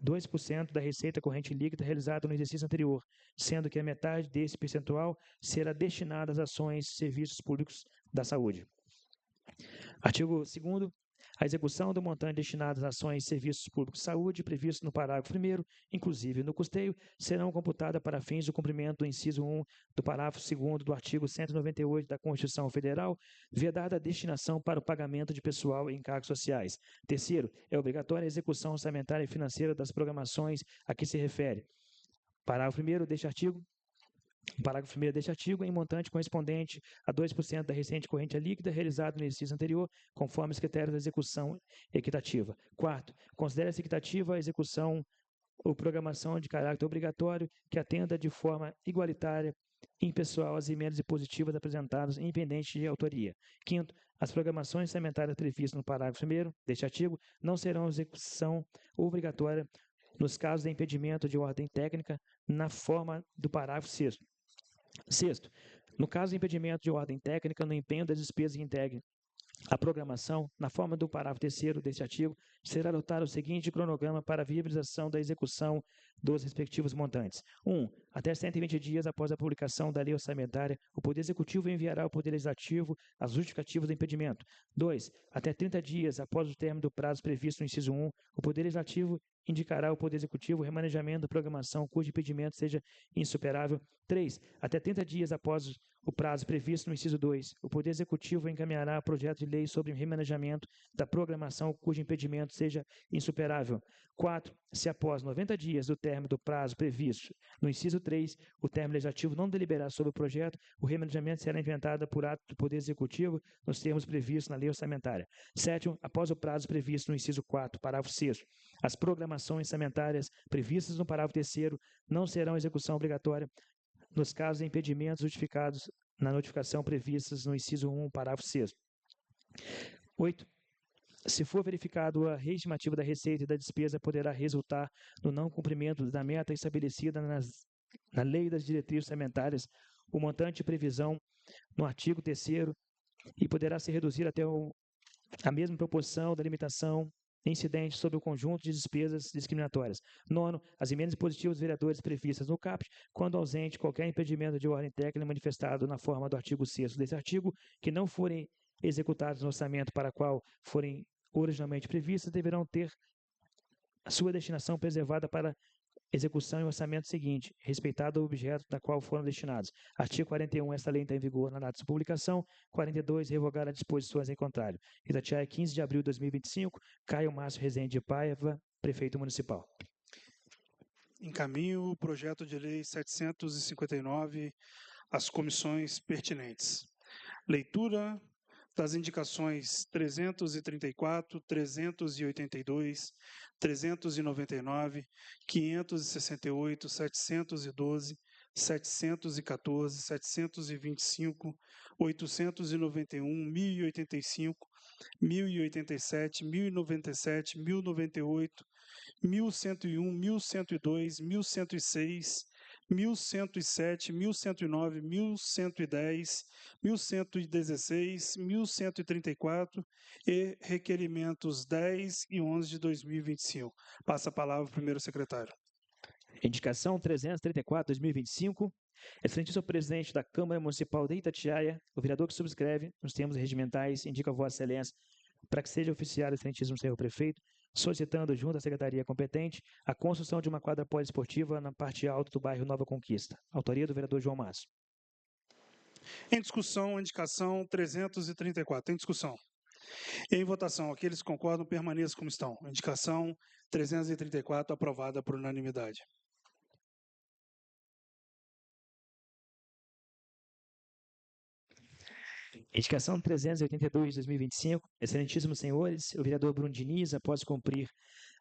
2% da receita corrente líquida realizada no exercício anterior, sendo que a metade desse percentual será destinada às ações e serviços públicos da saúde. Artigo 2º. A execução do montante destinado às ações e serviços públicos de saúde, previsto no parágrafo 1º, inclusive no custeio, serão computadas para fins do cumprimento do inciso 1 do parágrafo 2º do artigo 198 da Constituição Federal, vedada a destinação para o pagamento de pessoal e encargos sociais. Terceiro, é obrigatória a execução orçamentária e financeira das programações a que se refere. Parágrafo 1º deste artigo. Parágrafo 1º deste artigo, em montante correspondente a 2% da receita corrente líquida realizado no exercício anterior, conforme os critérios da execução equitativa. Quarto, considera-se equitativa a execução ou programação de caráter obrigatório que atenda de forma igualitária e impessoal às emendas impositivas apresentadas independente de autoria. Quinto, as programações orçamentárias previstas no parágrafo 1º deste artigo não serão execução obrigatória nos casos de impedimento de ordem técnica na forma do parágrafo 6º. Sexto, no caso de impedimento de ordem técnica no empenho das despesas que integrem a programação, na forma do parágrafo 3º deste artigo, será adotado o seguinte cronograma para a viabilização da execução dos respectivos montantes. 1. Até 120 dias após a publicação da lei orçamentária, o Poder Executivo enviará ao Poder Legislativo as justificativas do impedimento. 2. Até 30 dias após o término do prazo previsto no inciso 1, o Poder Legislativo indicará ao Poder Executivo o remanejamento da programação cujo impedimento seja insuperável. 3. Até 30 dias após o prazo previsto no inciso 2, o Poder Executivo encaminhará projeto de lei sobre o remanejamento da programação cujo impedimento seja insuperável. 4. Se após 90 dias do término do prazo previsto no inciso 3, o termo legislativo não deliberar sobre o projeto, o remanejamento será inventado por ato do Poder Executivo nos termos previstos na lei orçamentária. 7. Após o prazo previsto no inciso 4, parágrafo 6º, as programações orçamentárias previstas no parágrafo 3º não serão execução obrigatória nos casos de impedimentos justificados na notificação previstas no inciso 1, parágrafo 6º. 8. Se for verificado a reestimativa da receita e da despesa, poderá resultar no não cumprimento da meta estabelecida na Lei das Diretrizes Orçamentárias, o montante de previsão no artigo 3º e poderá ser reduzido até a mesma proporção da limitação incidente sobre o conjunto de despesas discriminatórias. 9. As emendas impositivas dos vereadores previstas no CAPT, quando ausente qualquer impedimento de ordem técnica manifestado na forma do artigo 6º desse artigo, que não forem executados no orçamento para qual forem originalmente previstas, deverão ter a sua destinação preservada para execução em orçamento seguinte, respeitado o objeto da qual foram destinados. Artigo 41. Esta lei está em vigor na data de publicação. 42. Revogar as disposições em contrário. Itatiaia, 15 de abril de 2025. Caio Márcio Rezende de Paiva, Prefeito Municipal. Encaminho o projeto de lei 759 às comissões pertinentes. Leitura das indicações 334, 382, 399, 568, 712, 714, 725, 891, 1085, 1087, 1097, 1098, 1101, 1102, 1106, 1107, 1109, 1110, 1116, 1134 e requerimentos 10 e 11 de 2025. Passa a palavra ao primeiro secretário. Indicação 334/2025. Excelentíssimo presidente da Câmara Municipal de Itatiaia, o vereador que subscreve, nos termos regimentais, indica a Vossa Excelência para que seja oficiado, excelentíssimo senhor prefeito, solicitando junto à secretaria competente a construção de uma quadra poliesportiva na parte alta do bairro Nova Conquista. Autoria do vereador João Márcio. Em discussão, a indicação 334. Em discussão. Em votação, aqueles que concordam permaneçam como estão. Indicação 334 aprovada por unanimidade. Indicação 382/2025. Excelentíssimos senhores, o vereador Bruno Diniz, após cumprir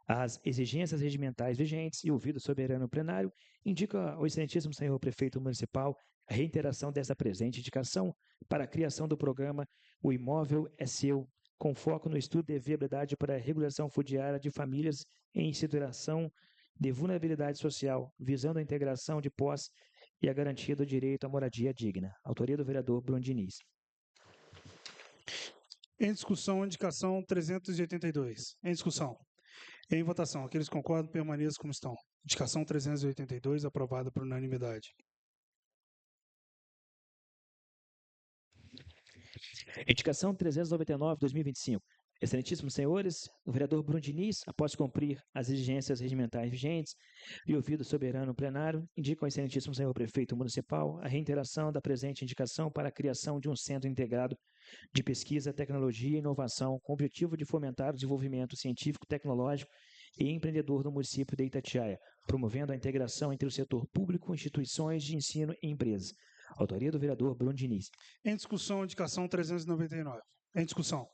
às exigências regimentais vigentes e ouvido soberano plenário, indica ao excelentíssimo senhor prefeito municipal a reiteração desta presente indicação para a criação do programa O Imóvel é Seu, com foco no estudo de viabilidade para a regulação fundiária de famílias em situação de vulnerabilidade social, visando a integração de posse e a garantia do direito à moradia digna. Autoria do vereador Bruno Diniz. Em discussão, a indicação 382. Em discussão. Em votação. Aqueles que concordam, permaneçam como estão. Indicação 382, aprovada por unanimidade. Indicação 399/2025. Excelentíssimos senhores, o vereador Bruno Diniz, após cumprir as exigências regimentais vigentes e ouvido o soberano plenário, indica ao excelentíssimo senhor prefeito municipal a reiteração da presente indicação para a criação de um centro integrado de pesquisa, tecnologia e inovação com o objetivo de fomentar o desenvolvimento científico, tecnológico e empreendedor no município de Itatiaia, promovendo a integração entre o setor público, instituições de ensino e empresas. Autoria do vereador Bruno Diniz. Em discussão, a indicação 399. Em discussão.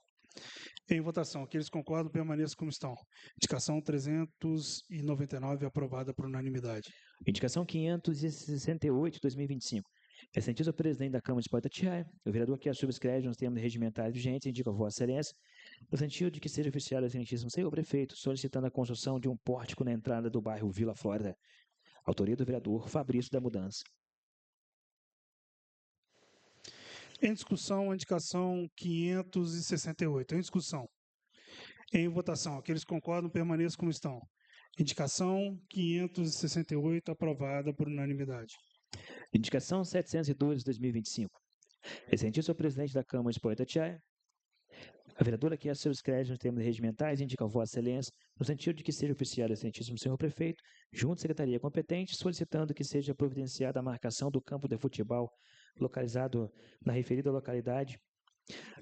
Em votação. Aqueles que concordam, permaneçam como estão. Indicação 399, aprovada por unanimidade. Indicação 568/2025. Excelentíssimo presidente da Câmara de Itatiaia, o vereador que a subscreve nos termos regimentais vigentes indica a Vossa Excelência, no sentido de que seja oficial o excelentíssimo senhor prefeito, solicitando a construção de um pórtico na entrada do bairro Vila Flórida. Autoria do vereador Fabrício da Mudança. Em discussão, a indicação 568. Em discussão. Em votação. Aqueles que concordam, permaneçam como estão. Indicação 568, aprovada por unanimidade. Indicação 712/2025. Excelentíssimo presidente da Câmara de Itatiaia, a vereadora que a subscreve nos termos regimentais indica a Vossa Excelência, no sentido de que seja oficial o excelentíssimo senhor prefeito, junto à secretaria competente, solicitando que seja providenciada a marcação do campo de futebol localizado na referida localidade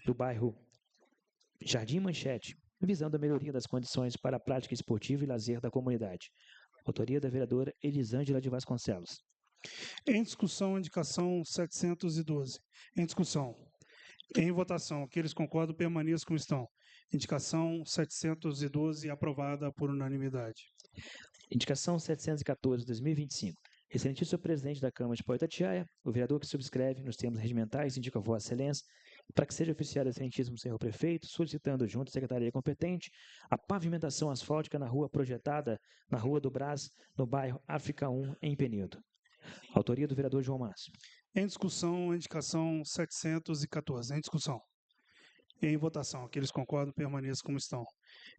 do bairro Jardim Manchete, visando a melhoria das condições para a prática esportiva e lazer da comunidade. Autoria da vereadora Elisângela de Vasconcelos. Em discussão, a indicação 712. Em discussão. Em votação. Aqueles que concordam, permaneçam como estão. Indicação 712, aprovada por unanimidade. Indicação 714/2025. Excelentíssimo presidente da Câmara de Itatiaia, o vereador que subscreve nos termos regimentais indica a Vossa Excelência para que seja oficial o excelentíssimo senhor prefeito, solicitando junto à secretaria competente a pavimentação asfáltica na rua projetada na Rua do Brás, no bairro África 1, em Penedo. Autoria do vereador João Márcio. Em discussão, a indicação 714. Em discussão. Em votação. Aqueles que concordam, permaneçam como estão.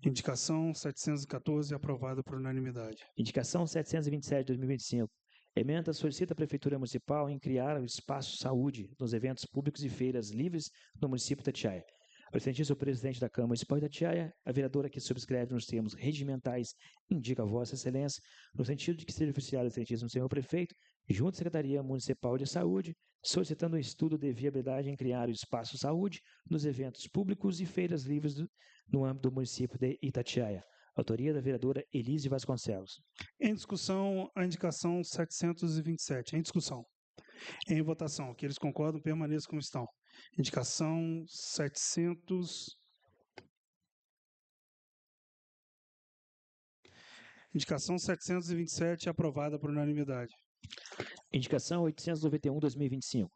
Indicação 714, aprovada por unanimidade. Indicação 727/2025. Emenda solicita a Prefeitura Municipal em criar o espaço saúde nos eventos públicos e feiras livres no município de Itatiaia. O excelentíssimo presidente da Câmara Municipal de Itatiaia, a vereadora que subscreve nos termos regimentais indica a Vossa Excelência, no sentido de que seja oficial o excelentíssimo senhor prefeito, junto à Secretaria Municipal de Saúde, solicitando um estudo de viabilidade em criar o espaço saúde nos eventos públicos e feiras livres no âmbito do município de Itatiaia. Autoria da vereadora Elise Vasconcelos. Em discussão, a indicação 727. Em discussão. Em votação. Aqueles que concordam, permaneçam como estão. Indicação 700. Indicação 727, aprovada por unanimidade. Indicação 891/2025.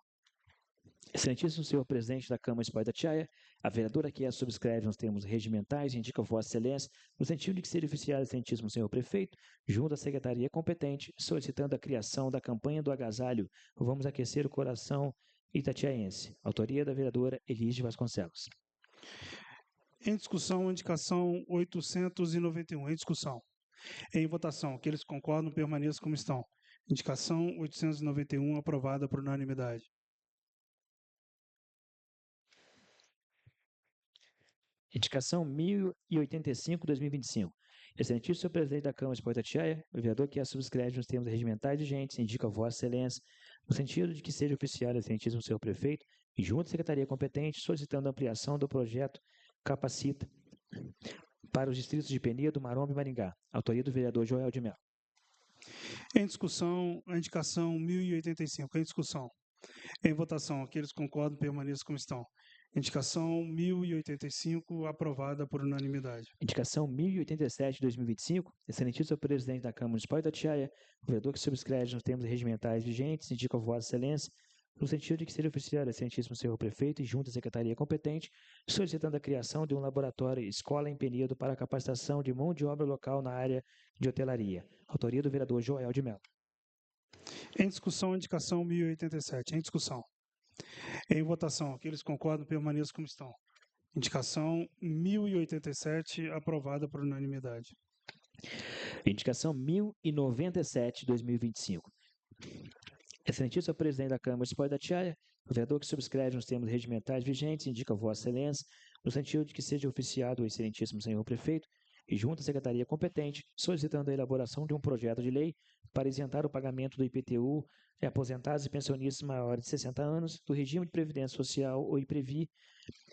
Excelentíssimo senhor presidente da Câmara Municipal de Itatiaia, a vereadora que a subscreve nos termos regimentais indica a Vossa Excelência, no sentido de que seja oficial o excelentíssimo senhor prefeito, junto à secretaria competente, solicitando a criação da campanha do agasalho Vamos Aquecer o Coração Itatiaense. Autoria da vereadora Elise Vasconcelos. Em discussão, a indicação 891. Em discussão. Em votação. Aqueles que concordam, permaneçam como estão. Indicação 891, aprovada por unanimidade. Indicação 1085/2025. Excelentíssimo senhor presidente da Câmara de Itatiaia, o vereador que a subscreve nos termos regimentais vigentes indica a Vossa Excelência, no sentido de que seja oficial o excelentíssimo senhor prefeito, e junto à secretaria competente, solicitando a ampliação do projeto Capacita para os distritos de Penedo, Maromba e Maringá. Autoria do vereador Joel de Mello. Em discussão, a indicação 1085. Em discussão. Em votação. Aqueles que concordam, permaneçam como estão. Indicação 1085, aprovada por unanimidade. Indicação 1087 de 2025, excelentíssimo presidente da Câmara Municipal de Itatiaia, o vereador que subscreve nos termos regimentais vigentes, indica a Vossa Excelência, no sentido de que seja oficial, excelentíssimo senhor prefeito e junta à secretaria competente, solicitando a criação de um laboratório escola em Penedo para a capacitação de mão de obra local na área de hotelaria. Autoria do vereador Joel de Mello. Em discussão, indicação 1087. Em discussão. Em votação, aqueles que concordam permaneçam como estão. Indicação 1087, aprovada por unanimidade. Indicação 1097 de 2025. Excelentíssimo presidente da Câmara Municipal de Itatiaia, o vereador que subscreve nos termos regimentais vigentes indica a Vossa Excelência, no sentido de que seja oficiado o excelentíssimo senhor prefeito e junta à secretaria competente, solicitando a elaboração de um projeto de lei para isentar o pagamento do IPTU a aposentados e pensionistas maiores de 60 anos do regime de previdência social ou IPREVI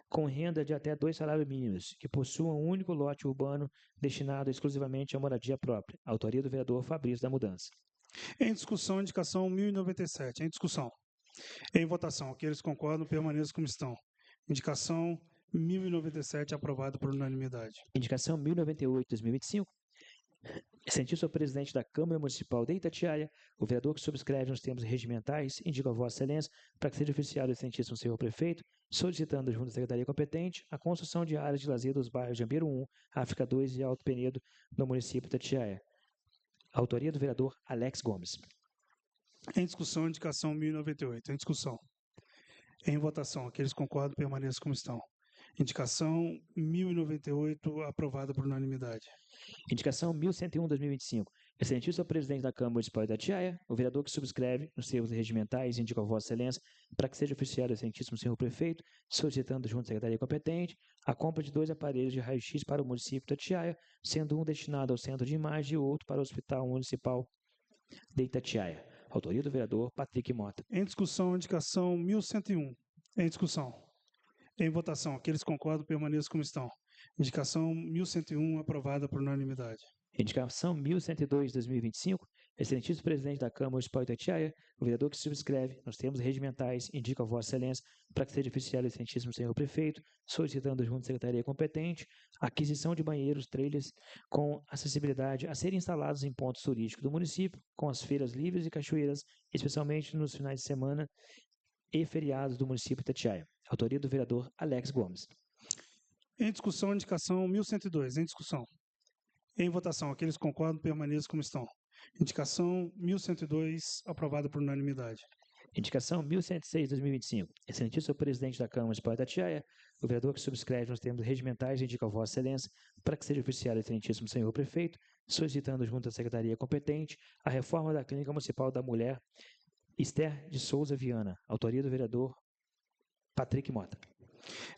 com renda de até 2 salários mínimos, que possuam um único lote urbano destinado exclusivamente à moradia própria. Autoria do vereador Fabrício da Mudança. Em discussão, indicação 1097. Em discussão. Em votação, aqueles que concordam permaneçam como estão. Indicação 1097, aprovada por unanimidade. Indicação 1098 de 2025. Excelentíssimo presidente da Câmara Municipal de Itatiaia, o vereador que subscreve nos termos regimentais indica a Vossa Excelência para que seja oficiado o excelentíssimo senhor prefeito, solicitando junto à secretaria competente a construção de áreas de lazer dos bairros de Ambeiro 1, África 2 e Alto Penedo, no município de Itatiaia. Autoria do vereador Alex Gomes. Em discussão, indicação 1098. Em discussão. Em votação, aqueles que concordam permaneçam como estão. Indicação 1098, aprovada por unanimidade. Indicação 1101 de 2025. Excelentíssimo presidente da Câmara Municipal de Itatiaia, o vereador que subscreve nos termos regimentais indica a Vossa Excelência para que seja oficiado o excelentíssimo senhor prefeito, solicitando junto à secretaria competente a compra de 2 aparelhos de raio-x para o município de Itatiaia, sendo um destinado ao centro de imagem e outro para o Hospital Municipal de Itatiaia. Autoria do vereador Patrick Mota. Em discussão, indicação 1101. Em discussão. Em votação, aqueles que concordam permaneçam como estão. Indicação 1101, aprovada por unanimidade. Indicação 1102 de 2025. Excelentíssimo presidente da Câmara Municipal de Itatiaia, o vereador que subscreve nos termos regimentais indica a Vossa Excelência para que seja oficial o excelentíssimo senhor prefeito, solicitando junto à secretaria competente a aquisição de banheiros, trailers com acessibilidade a serem instalados em pontos turísticos do município, com as feiras livres e cachoeiras, especialmente nos finais de semana e feriados do município de Itatiaia. Autoria do vereador Alex Gomes. Em discussão, indicação 1102. Em discussão. Em votação, aqueles que concordam permaneçam como estão. Indicação 1102, aprovada por unanimidade. Indicação 1106 de 2025. Excelentíssimo presidente da Câmara Municipal de Itatiaia, o vereador que subscreve nos termos regimentais indica a Vossa Excelência para que seja oficiado o excelentíssimo senhor prefeito, solicitando junto à secretaria competente a reforma da Clínica Municipal da Mulher Esther de Souza Viana. Autoria do vereador Patrick Mota.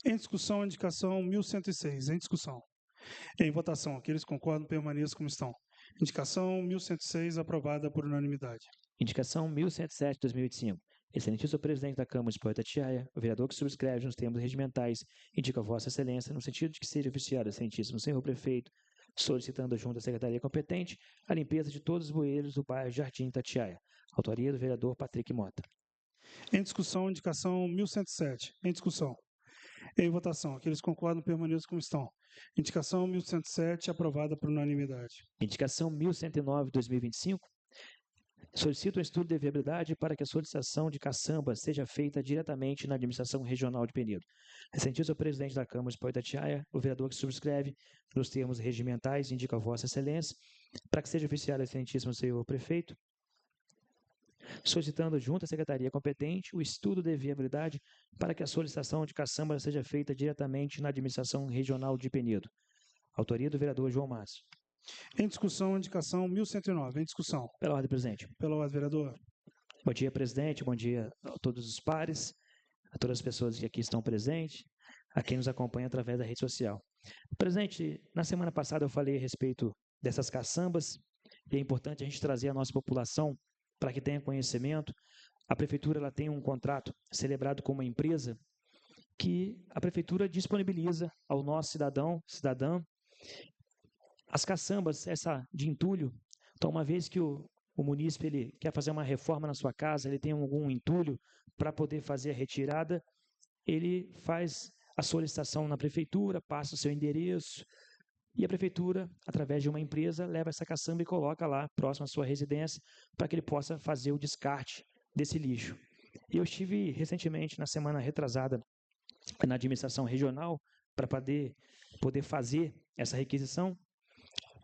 Em discussão, indicação 1106. Em discussão. Em votação, aqueles que concordam permaneçam como estão. Indicação 1106, aprovada por unanimidade. Indicação 1107 de 2025. Excelentíssimo presidente da Câmara Municipal de Itatiaia, o vereador que subscreve nos termos regimentais indica a Vossa Excelência no sentido de que seja oficiado o excelentíssimo senhor prefeito, solicitando junto à secretaria competente a limpeza de todos os bueiros do bairro Jardim Itatiaia. Autoria do vereador Patrick Mota. Em discussão, indicação 1107. Em discussão. Em votação, aqueles que concordam permaneçam como estão. Indicação 1107, aprovada por unanimidade. Indicação 1109 de 2025. Solicito um estudo de viabilidade para que a solicitação de caçamba seja feita diretamente na administração regional de Penedo. Excelentíssimo presidente da Câmara Municipal de Itatiaia, o vereador que subscreve nos termos regimentais indica a Vossa Excelência para que seja oficiado o excelentíssimo senhor prefeito, solicitando junto à secretaria competente o estudo de viabilidade para que a solicitação de caçamba seja feita diretamente na administração regional de Penedo. Autoria do vereador João Márcio. Em discussão, indicação 1109. Em discussão. Pela ordem, presidente. Pela ordem, vereador. Bom dia, presidente. Bom dia a todos os pares, a todas as pessoas que aqui estão presentes, a quem nos acompanha através da rede social. Presidente, na semana passada eu falei a respeito dessas caçambas e é importante a gente trazer a nossa população para que tenha conhecimento. A prefeitura ela tem um contrato celebrado com uma empresa que a prefeitura disponibiliza ao nosso cidadã, as caçambas, essa de entulho. Então, uma vez que o munícipe ele quer fazer uma reforma na sua casa, ele tem algum entulho para poder fazer a retirada, ele faz a solicitação na prefeitura, passa o seu endereço, e a prefeitura, através de uma empresa, leva essa caçamba e coloca lá, próximo à sua residência, para que ele possa fazer o descarte desse lixo. E eu estive recentemente, na semana retrasada, na administração regional, para poder fazer essa requisição,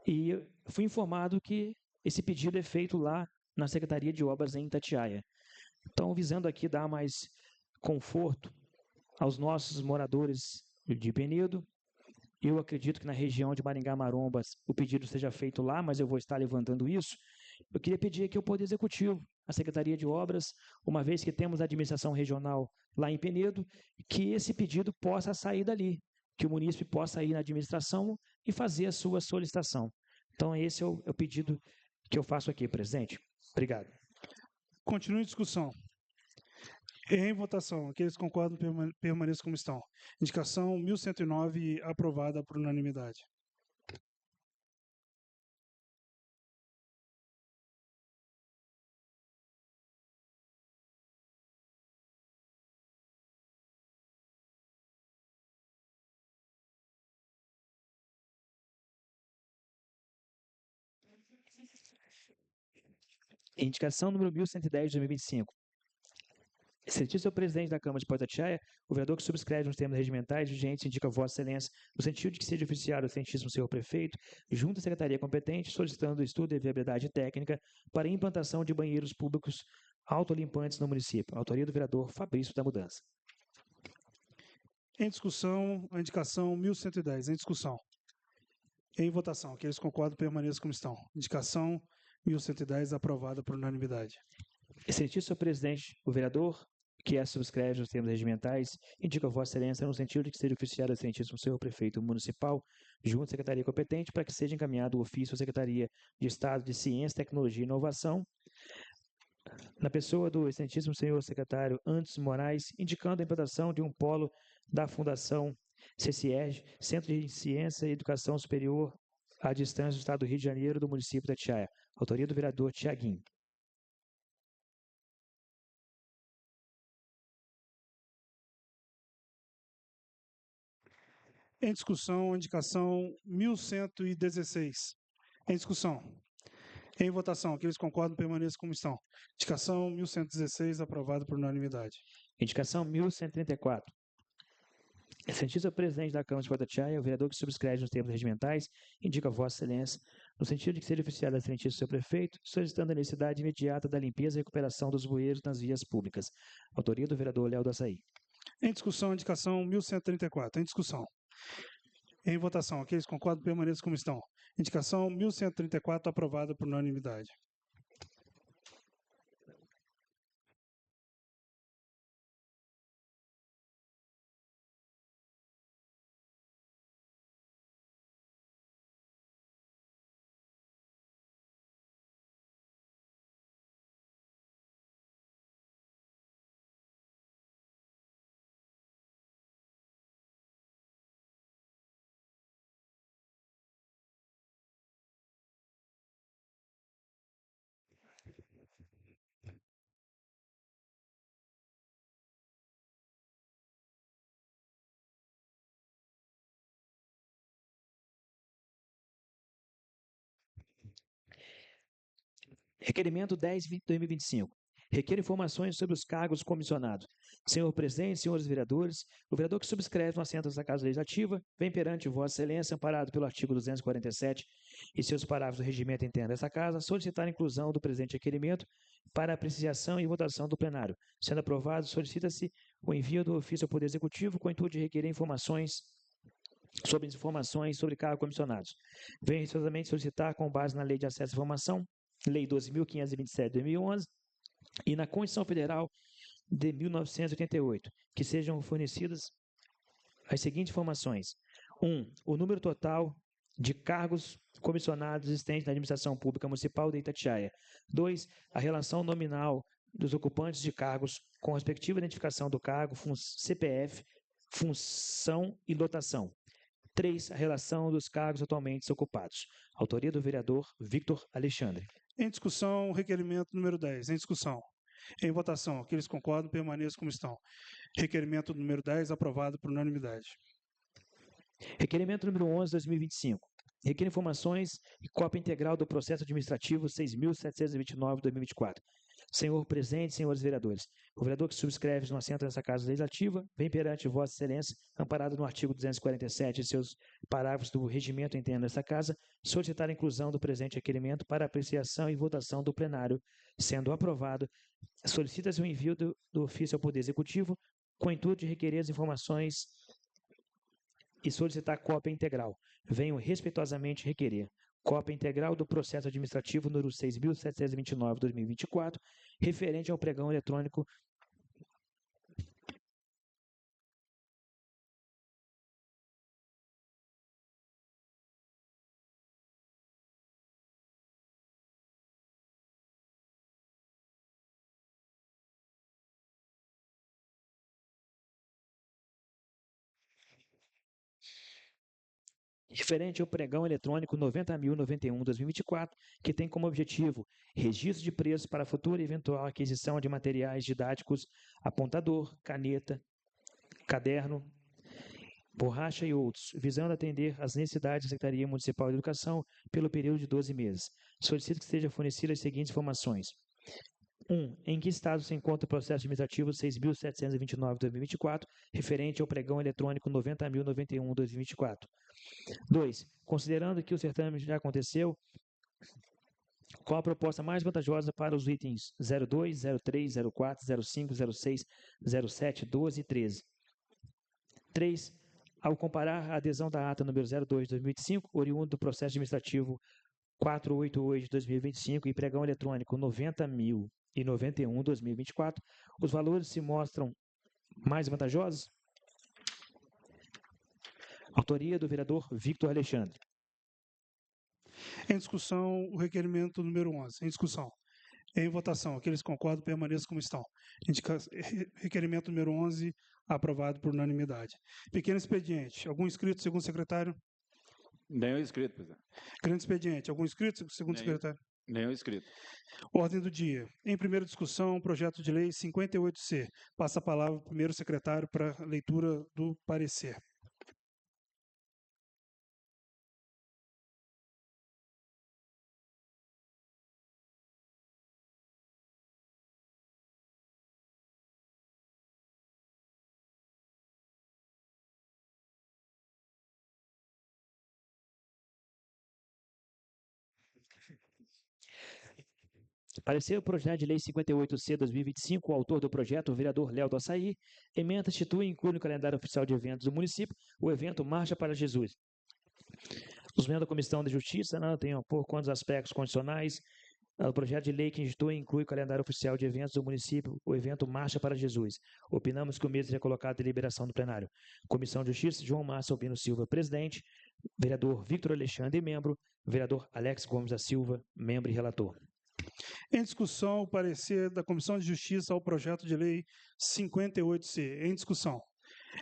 e eu fui informado que esse pedido é feito lá na Secretaria de Obras em Itatiaia. Então, visando aqui dar mais conforto aos nossos moradores de Penedo, eu acredito que na região de Maringá Marombas o pedido seja feito lá, mas eu vou estar levantando isso. Eu queria pedir aqui ao Poder Executivo, a Secretaria de Obras, uma vez que temos a administração regional lá em Penedo, que esse pedido possa sair dali, que o munícipe possa ir na administração e fazer a sua solicitação. Então, esse é o pedido que eu faço aqui, presidente. Obrigado. Continue a discussão. Em votação, aqueles que concordam permaneçam como estão. Indicação 1109, aprovada por unanimidade. Indicação número 1110 de 2025. Excelentíssimo senhor presidente da Câmara de Itatiaia, o vereador que subscreve os termos regimentais vigentes indica Vossa Excelência, no sentido de que seja oficiado o excelentíssimo senhor prefeito, junto à secretaria competente, solicitando o estudo de viabilidade técnica para a implantação de banheiros públicos autolimpantes no município. Autoria do vereador Fabrício da Mudança. Em discussão, a indicação 1110. Em discussão. Em votação, aqueles que concordam permaneçam como estão. Indicação 1110, aprovada por unanimidade. Excelentíssimo senhor presidente, o vereador que subscreve os termos regimentais indica Vossa Excelência no sentido de que seja oficiado ao excelentíssimo senhor prefeito municipal, junto à secretaria competente, para que seja encaminhado o ofício à Secretaria de Estado de Ciência, Tecnologia e Inovação, na pessoa do excelentíssimo senhor secretário Antes Moraes, indicando a implantação de um polo da Fundação CCIEG, Centro de Ciência e Educação Superior à distância do Estado do Rio de Janeiro, do município de Itatiaia. Autoria do vereador Tiaguinho. Em discussão, a indicação 1116. Em discussão. Em votação, aqueles que concordam permaneçam como estão. Indicação 1116, aprovada por unanimidade. Indicação 1134. Excelentíssimo presidente da Câmara de Itatiaia, o vereador que subscreve os termos regimentais indica Vossa Excelência, no sentido de que seja oficiado ao excelentíssimo senhor prefeito, solicitando a necessidade imediata da limpeza e recuperação dos bueiros nas vias públicas. Autoria do vereador Léo do Açaí. Em discussão, a indicação 1134. Em discussão. Em votação, aqueles que concordam permaneçam como estão. Indicação 1134, aprovada por unanimidade. Requerimento 10/2025. Requer informações sobre os cargos comissionados. Senhor presidente, senhores vereadores, o vereador que subscreve no assento desta Casa Legislativa vem perante Vossa Excelência, amparado pelo artigo 247 e seus parágrafos do regimento interno desta Casa, solicitar a inclusão do presente requerimento para apreciação e votação do plenário. Sendo aprovado, solicita-se o envio do ofício ao Poder Executivo com o intuito de requerer informações sobre cargos comissionados. Venho respeitosamente solicitar, com base na Lei de Acesso à Informação, Lei 12.527 de 2011, e na Constituição Federal de 1988, que sejam fornecidas as seguintes informações. 1. O número total de cargos comissionados existentes na administração pública municipal de Itatiaia. 2. A relação nominal dos ocupantes de cargos com a respectiva identificação do cargo, CPF, função e lotação. 3. A relação dos cargos atualmente ocupados. Autoria do vereador Victor Alexandre. Em discussão, requerimento número 10. Em discussão. Em votação, aqueles que concordam, permaneçam como estão. Requerimento número 10, aprovado por unanimidade. Requerimento número 11, 2025. Requer informações e cópia integral do processo administrativo 6.729/2024. Senhor presidente, senhores vereadores, o vereador que subscreve no assento dessa Casa Legislativa vem perante Vossa Excelência, amparado no artigo 247 e seus parágrafos do regimento interno dessa Casa, solicitar a inclusão do presente requerimento para apreciação e votação do plenário. Sendo aprovado, solicita-se o envio do ofício ao Poder Executivo com o intuito de requerer as informações e solicitar cópia integral. Venho respeitosamente requerer cópia integral do processo administrativo número 6.729/2024, referente ao pregão eletrônico referente ao pregão eletrônico 90.091/2024, que tem como objetivo registro de preços para futura e eventual aquisição de materiais didáticos, apontador, caneta, caderno, borracha e outros, visando atender às necessidades da Secretaria Municipal de Educação pelo período de 12 meses. Solicito que seja fornecidas as seguintes informações. 1. Em que estado se encontra o processo administrativo 6.729/2024, referente ao pregão eletrônico 90.091/2024? 2. Considerando que o certame já aconteceu, qual a proposta mais vantajosa para os itens 02, 03, 04, 05, 06, 07, 12 e 13? 3. Ao comparar a adesão da ata número 02/2025, oriundo do processo administrativo 488/2025 e pregão eletrônico 90.091/2024, os valores se mostram mais vantajosos? Autoria do vereador Victor Alexandre. Em discussão, o requerimento número 11. Em discussão. Em votação, aqueles que concordam, permaneçam como estão. Requerimento número 11, aprovado por unanimidade. Pequeno expediente. Algum inscrito, segundo o secretário? Nenhum inscrito, presidente. Grande expediente. Algum inscrito, segundo o secretário? Nenhum inscrito. Ordem do dia. Em primeira discussão, projeto de lei 58C. Passa a palavra ao primeiro secretário para leitura do parecer. Parecer o projeto de lei 58C/2025, o autor do projeto, o vereador Léo do Açaí, emenda, institui e inclui no calendário oficial de eventos do município o evento Marcha para Jesus. Os membros da Comissão de Justiça tenham por quantos aspectos condicionais o projeto de lei que institui e inclui o calendário oficial de eventos do município, o evento Marcha para Jesus. Opinamos que o mesmo seja colocado em deliberação do plenário. Comissão de Justiça, João Márcio Albino Silva, presidente. Vereador Victor Alexandre, membro. Vereador Alex Gomes da Silva, membro e relator. Em discussão, o parecer da Comissão de Justiça ao projeto de lei 58C. Em discussão.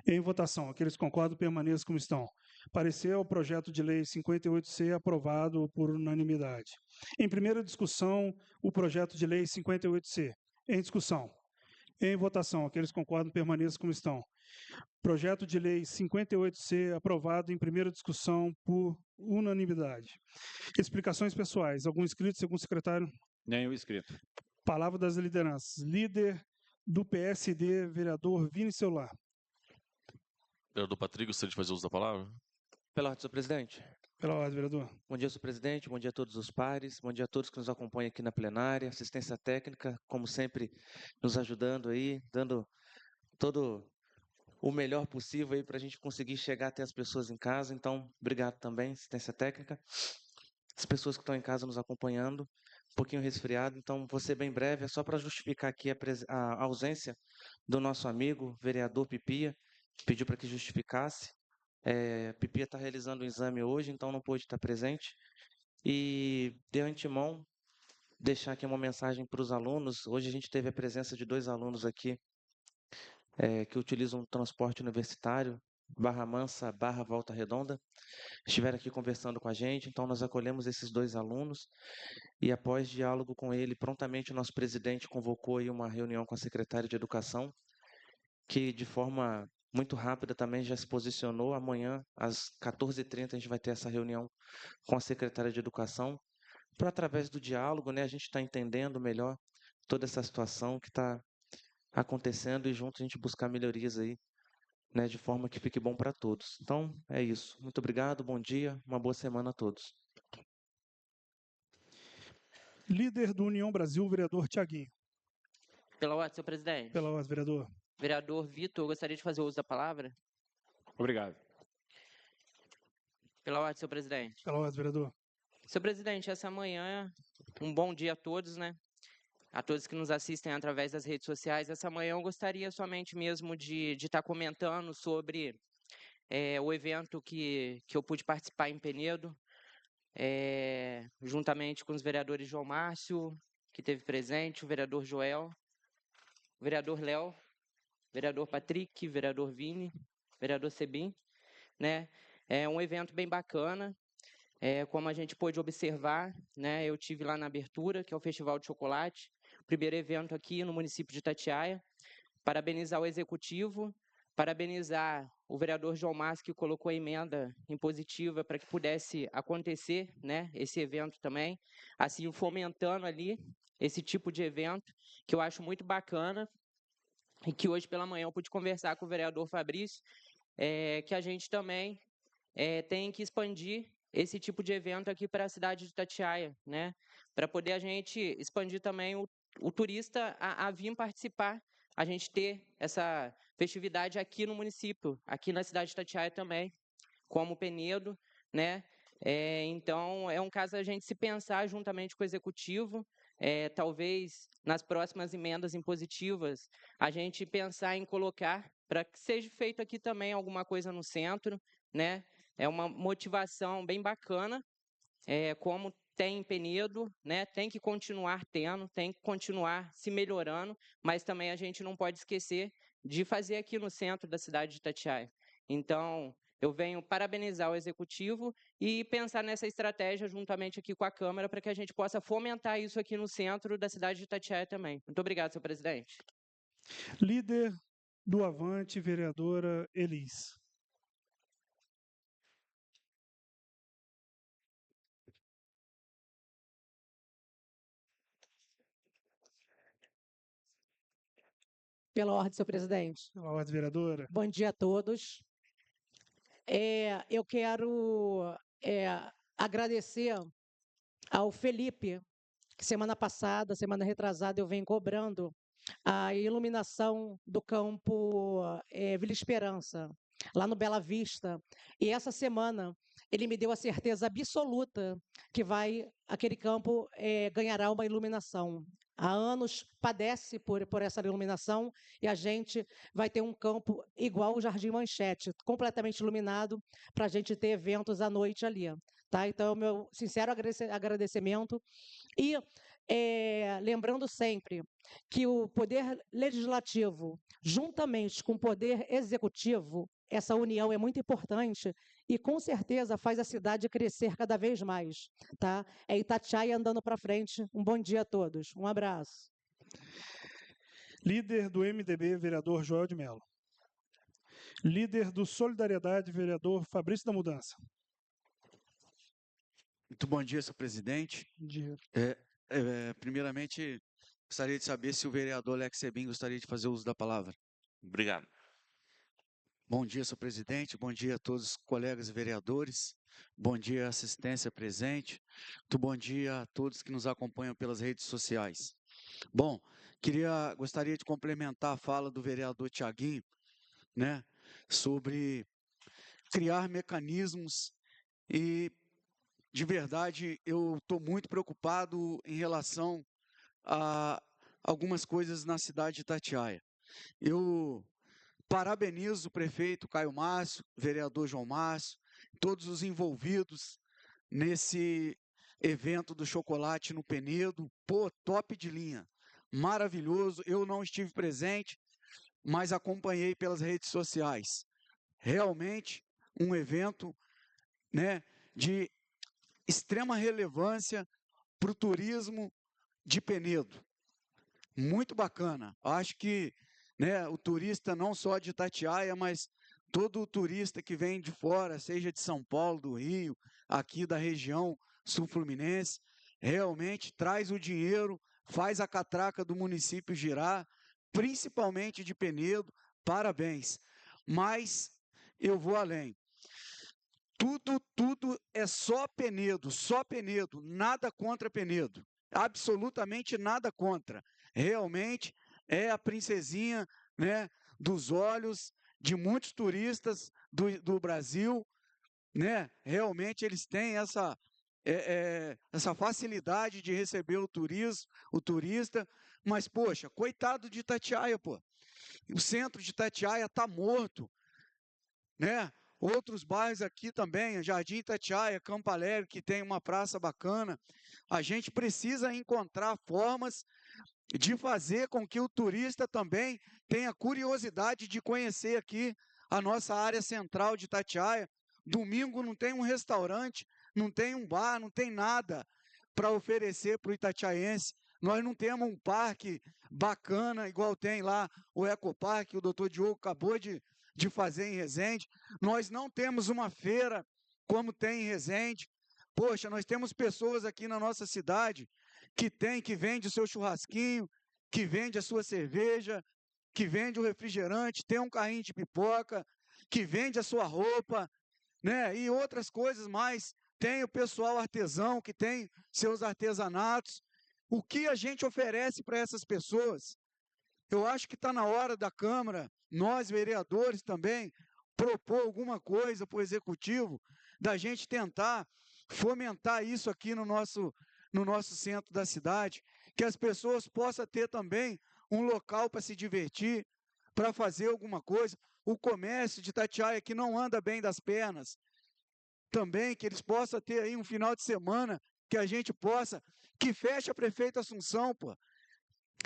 Em votação, aqueles que concordam, permaneçam como estão. Parecer ao projeto de lei 58C aprovado por unanimidade. Em primeira discussão, o projeto de lei 58C. Em discussão. Em votação, aqueles que concordam, permaneçam como estão. Projeto de lei 58C aprovado em primeira discussão por unanimidade. Explicações pessoais. Algum inscrito, segundo o secretário? Nenhum inscrito. Palavra das lideranças. Líder do PSD, vereador Vini Celular. Vereador Patrick, gostaria de fazer uso da palavra? Pela ordem, senhor presidente. Pela ordem, vereador. Bom dia, senhor presidente. Bom dia a todos os pares. Bom dia a todos que nos acompanham aqui na plenária. Assistência técnica, como sempre, nos ajudando aí, dando todo o melhor possível aí para a gente conseguir chegar até as pessoas em casa. Então, obrigado também, assistência técnica. As pessoas que estão em casa nos acompanhando, um pouquinho resfriado, então vou ser bem breve, é só para justificar aqui a ausência do nosso amigo, vereador Pipia, que pediu para que justificasse. Pipia está realizando um exame hoje, então não pôde estar presente. E, de antemão, deixar aqui uma mensagem para os alunos. Hoje a gente teve a presença de 2 alunos aqui que utilizam o transporte universitário, Barra Mansa, Barra Volta Redonda, estiveram aqui conversando com a gente. Então, nós acolhemos esses 2 alunos e, após diálogo com ele, prontamente o nosso presidente convocou aí uma reunião com a secretária de Educação, que de forma muito rápida também já se posicionou. Amanhã, às 14h30, a gente vai ter essa reunião com a secretária de Educação, para, através do diálogo, né, a gente está entendendo melhor toda essa situação que está acontecendo e junto a gente buscar melhorias aí, né, de forma que fique bom para todos. Então, é isso. Muito obrigado, bom dia, uma boa semana a todos. Líder do União Brasil, vereador Tiaguinho. Pela ordem, senhor presidente. Pela ordem, vereador. Vereador Vitor, eu gostaria de fazer uso da palavra. Obrigado. Pela ordem, senhor presidente. Pela ordem, vereador. Senhor presidente, essa manhã, um bom dia a todos, né? A todos que nos assistem através das redes sociais. Essa manhã eu gostaria somente mesmo de estar comentando sobre o evento que eu pude participar em Penedo, juntamente com os vereadores João Márcio, que esteve presente, o vereador Joel, o vereador Léo, vereador Patrick, vereador Vini, vereador Sebim, né? É um evento bem bacana, como a gente pôde observar, né? Eu tive lá na abertura, que é o Festival de Chocolate, primeiro evento aqui no município de Itatiaia. Parabenizar o executivo, parabenizar o vereador João Márcio, que colocou a emenda impositiva para que pudesse acontecer, né, esse evento também, assim fomentando ali esse tipo de evento, que eu acho muito bacana, e que hoje pela manhã eu pude conversar com o vereador Fabrício, que a gente também tem que expandir esse tipo de evento aqui para a cidade de Itatiaia, né, para poder a gente expandir também o turista a vir participar, a gente ter essa festividade aqui no município, aqui na cidade de Itatiaia também, como Penedo, né? Então, é um caso a gente se pensar juntamente com o executivo, talvez nas próximas emendas impositivas, a gente pensar em colocar para que seja feito aqui também alguma coisa no centro, né? É uma motivação bem bacana, como tem em Penedo, né? Tem que continuar tendo, tem que continuar se melhorando, mas também a gente não pode esquecer de fazer aqui no centro da cidade de Itatiaia. Então, eu venho parabenizar o executivo e pensar nessa estratégia juntamente aqui com a Câmara para que a gente possa fomentar isso aqui no centro da cidade de Itatiaia também. Muito obrigado, senhor presidente. Líder do Avante, vereadora Elis. Pela ordem, senhor presidente. Pela ordem, vereadora. Bom dia a todos. Eu quero agradecer ao Felipe, que semana passada, semana retrasada, eu venho cobrando a iluminação do campo Vila Esperança, lá no Bela Vista. E essa semana ele me deu a certeza absoluta que aquele campo ganhará uma iluminação. Há anos padece por essa iluminação e a gente vai ter um campo igual o Jardim Manchete, completamente iluminado, para a gente ter eventos à noite ali. Tá? Então, meu sincero agradecimento. E lembrando sempre que o Poder Legislativo, juntamente com o Poder Executivo, essa união é muito importante e, com certeza, faz a cidade crescer cada vez mais. Tá? É Itatiaia andando para frente. Um bom dia a todos. Um abraço. Líder do MDB, vereador Joel de Mello. Líder do Solidariedade, vereador Fabrício da Mudança. Muito bom dia, senhor presidente. Bom dia. Primeiramente, gostaria de saber se o vereador Alex Sebim gostaria de fazer uso da palavra. Obrigado. Bom dia, senhor presidente. Bom dia a todos os colegas vereadores. Bom dia, assistência presente. Muito bom dia a todos que nos acompanham pelas redes sociais. Bom, gostaria de complementar a fala do vereador Tiaguinho, né, sobre criar mecanismos e, de verdade, eu estou muito preocupado em relação a algumas coisas na cidade de Itatiaia. Eu parabenizo o prefeito Caio Márcio, vereador João Márcio, todos os envolvidos nesse evento do chocolate no Penedo. Pô, top de linha, maravilhoso. Eu não estive presente, mas acompanhei pelas redes sociais. realmente um evento, né, de extrema relevância para o turismo de Penedo. Muito bacana. Acho que, né, o turista não só de Itatiaia, mas todo o turista que vem de fora, seja de São Paulo, do Rio, aqui da região sul-fluminense, realmente traz o dinheiro, faz a catraca do município girar, principalmente de Penedo. Parabéns. Mas eu vou além. Tudo é só Penedo, nada contra Penedo. Absolutamente nada contra. Realmente é a princesinha, né, dos olhos de muitos turistas do Brasil, né? Realmente eles têm essa facilidade de receber o turista, mas, poxa, coitado de Itatiaia, pô. O centro de Itatiaia está morto, né? Outros bairros aqui também, Jardim Itatiaia, Campo Alegre, que tem uma praça bacana. A gente precisa encontrar formas de fazer com que o turista também tenha curiosidade de conhecer aqui a nossa área central de Itatiaia. Domingo não tem um restaurante, não tem um bar, não tem nada para oferecer para o itatiaense. Nós não temos um parque bacana, igual tem lá o Ecoparque, o doutor Diogo acabou de fazer em Resende. Nós não temos uma feira como tem em Resende. Poxa, nós temos pessoas aqui na nossa cidade que vende o seu churrasquinho, que vende a sua cerveja, que vende o refrigerante, tem um carrinho de pipoca, que vende a sua roupa, né? E outras coisas mais. Tem o pessoal artesão que tem seus artesanatos. O que a gente oferece para essas pessoas? Eu acho que está na hora da Câmara, nós vereadores também, propor alguma coisa para o Executivo, da gente tentar fomentar isso aqui no nosso centro da cidade, que as pessoas possam ter também um local para se divertir, para fazer alguma coisa. O comércio de Itatiaia que não anda bem das pernas, também que eles possam ter aí um final de semana, que a gente possa, que feche a Prefeita Assunção, pô,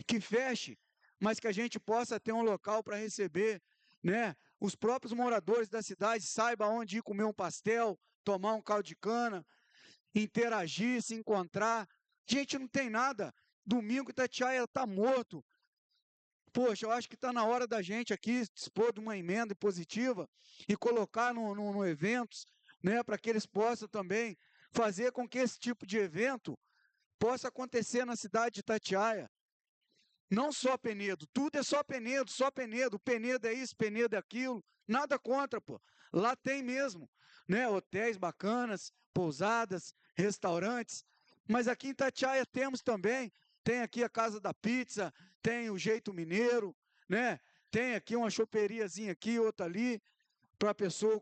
que feche, mas que a gente possa ter um local para receber, né? Os próprios moradores da cidade saibam onde ir comer um pastel, tomar um caldo de cana, interagir, se encontrar. Gente, não tem nada. Domingo Itatiaia está morto. Poxa, eu acho que está na hora da gente aqui dispor de uma emenda positiva e colocar no eventos, né, para que eles possam também fazer com que esse tipo de evento possa acontecer na cidade de Itatiaia. Não só Penedo, tudo é só Penedo, Penedo é isso, Penedo é aquilo, nada contra, pô. Lá tem mesmo, né, hotéis bacanas, pousadas, restaurantes, mas aqui em Itatiaia temos também, tem aqui a Casa da Pizza, tem o Jeito Mineiro, né, tem aqui uma choperiazinha aqui, outra ali, para a pessoa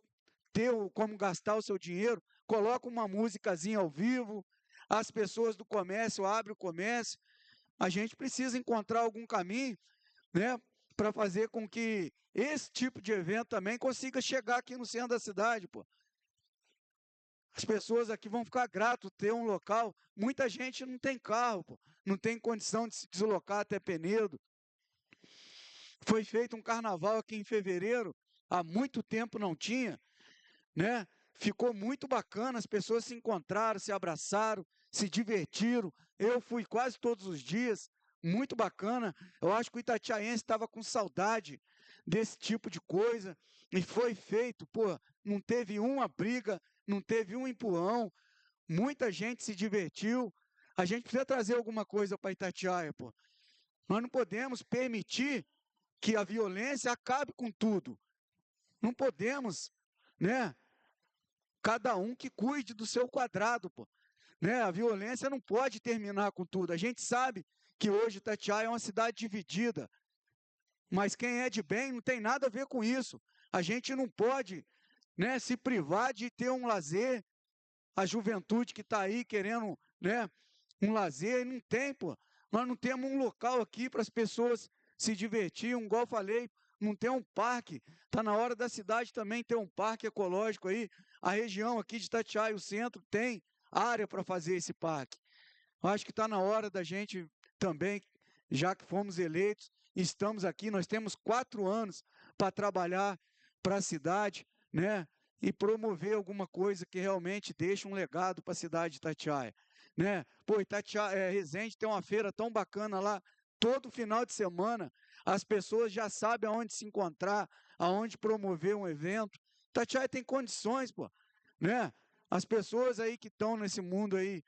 ter como gastar o seu dinheiro, coloca uma musicazinha ao vivo, as pessoas do comércio abrem o comércio. A gente precisa encontrar algum caminho, né, para fazer com que esse tipo de evento também consiga chegar aqui no centro da cidade, pô. As pessoas aqui vão ficar gratas ter um local. Muita gente não tem carro, pô, não tem condição de se deslocar até Penedo. Foi feito um carnaval aqui em fevereiro, há muito tempo não tinha, né? Ficou muito bacana, as pessoas se encontraram, se abraçaram, se divertiram. Eu fui quase todos os dias, muito bacana. Eu acho que o itatiaense estava com saudade desse tipo de coisa e foi feito, pô, não teve uma briga, não teve um empurrão, muita gente se divertiu. A gente precisa trazer alguma coisa para Itatiaia, pô. Nós não podemos permitir que a violência acabe com tudo. Não podemos, né? Cada um que cuide do seu quadrado, pô. Né? A violência não pode terminar com tudo. A gente sabe que hoje Itatiaia é uma cidade dividida, mas quem é de bem não tem nada a ver com isso. A gente não pode, né, se privar de ter um lazer. A juventude que está aí querendo, né, um lazer, não tem, pô. Nós não temos um local aqui para as pessoas se divertirem, igual eu falei, não tem um parque. Está na hora da cidade também ter um parque ecológico aí. A região aqui de Itatiaia, o centro, tem área para fazer esse parque. Eu acho que está na hora da gente também, já que fomos eleitos, estamos aqui, nós temos 4 anos para trabalhar para a cidade, né? E promover alguma coisa que realmente deixe um legado para a cidade de Itatiaia, né? Pô, Resende tem uma feira tão bacana lá, todo final de semana, as pessoas já sabem aonde se encontrar, aonde promover um evento. Itatiaia tem condições, pô, né? As pessoas aí que estão nesse mundo aí,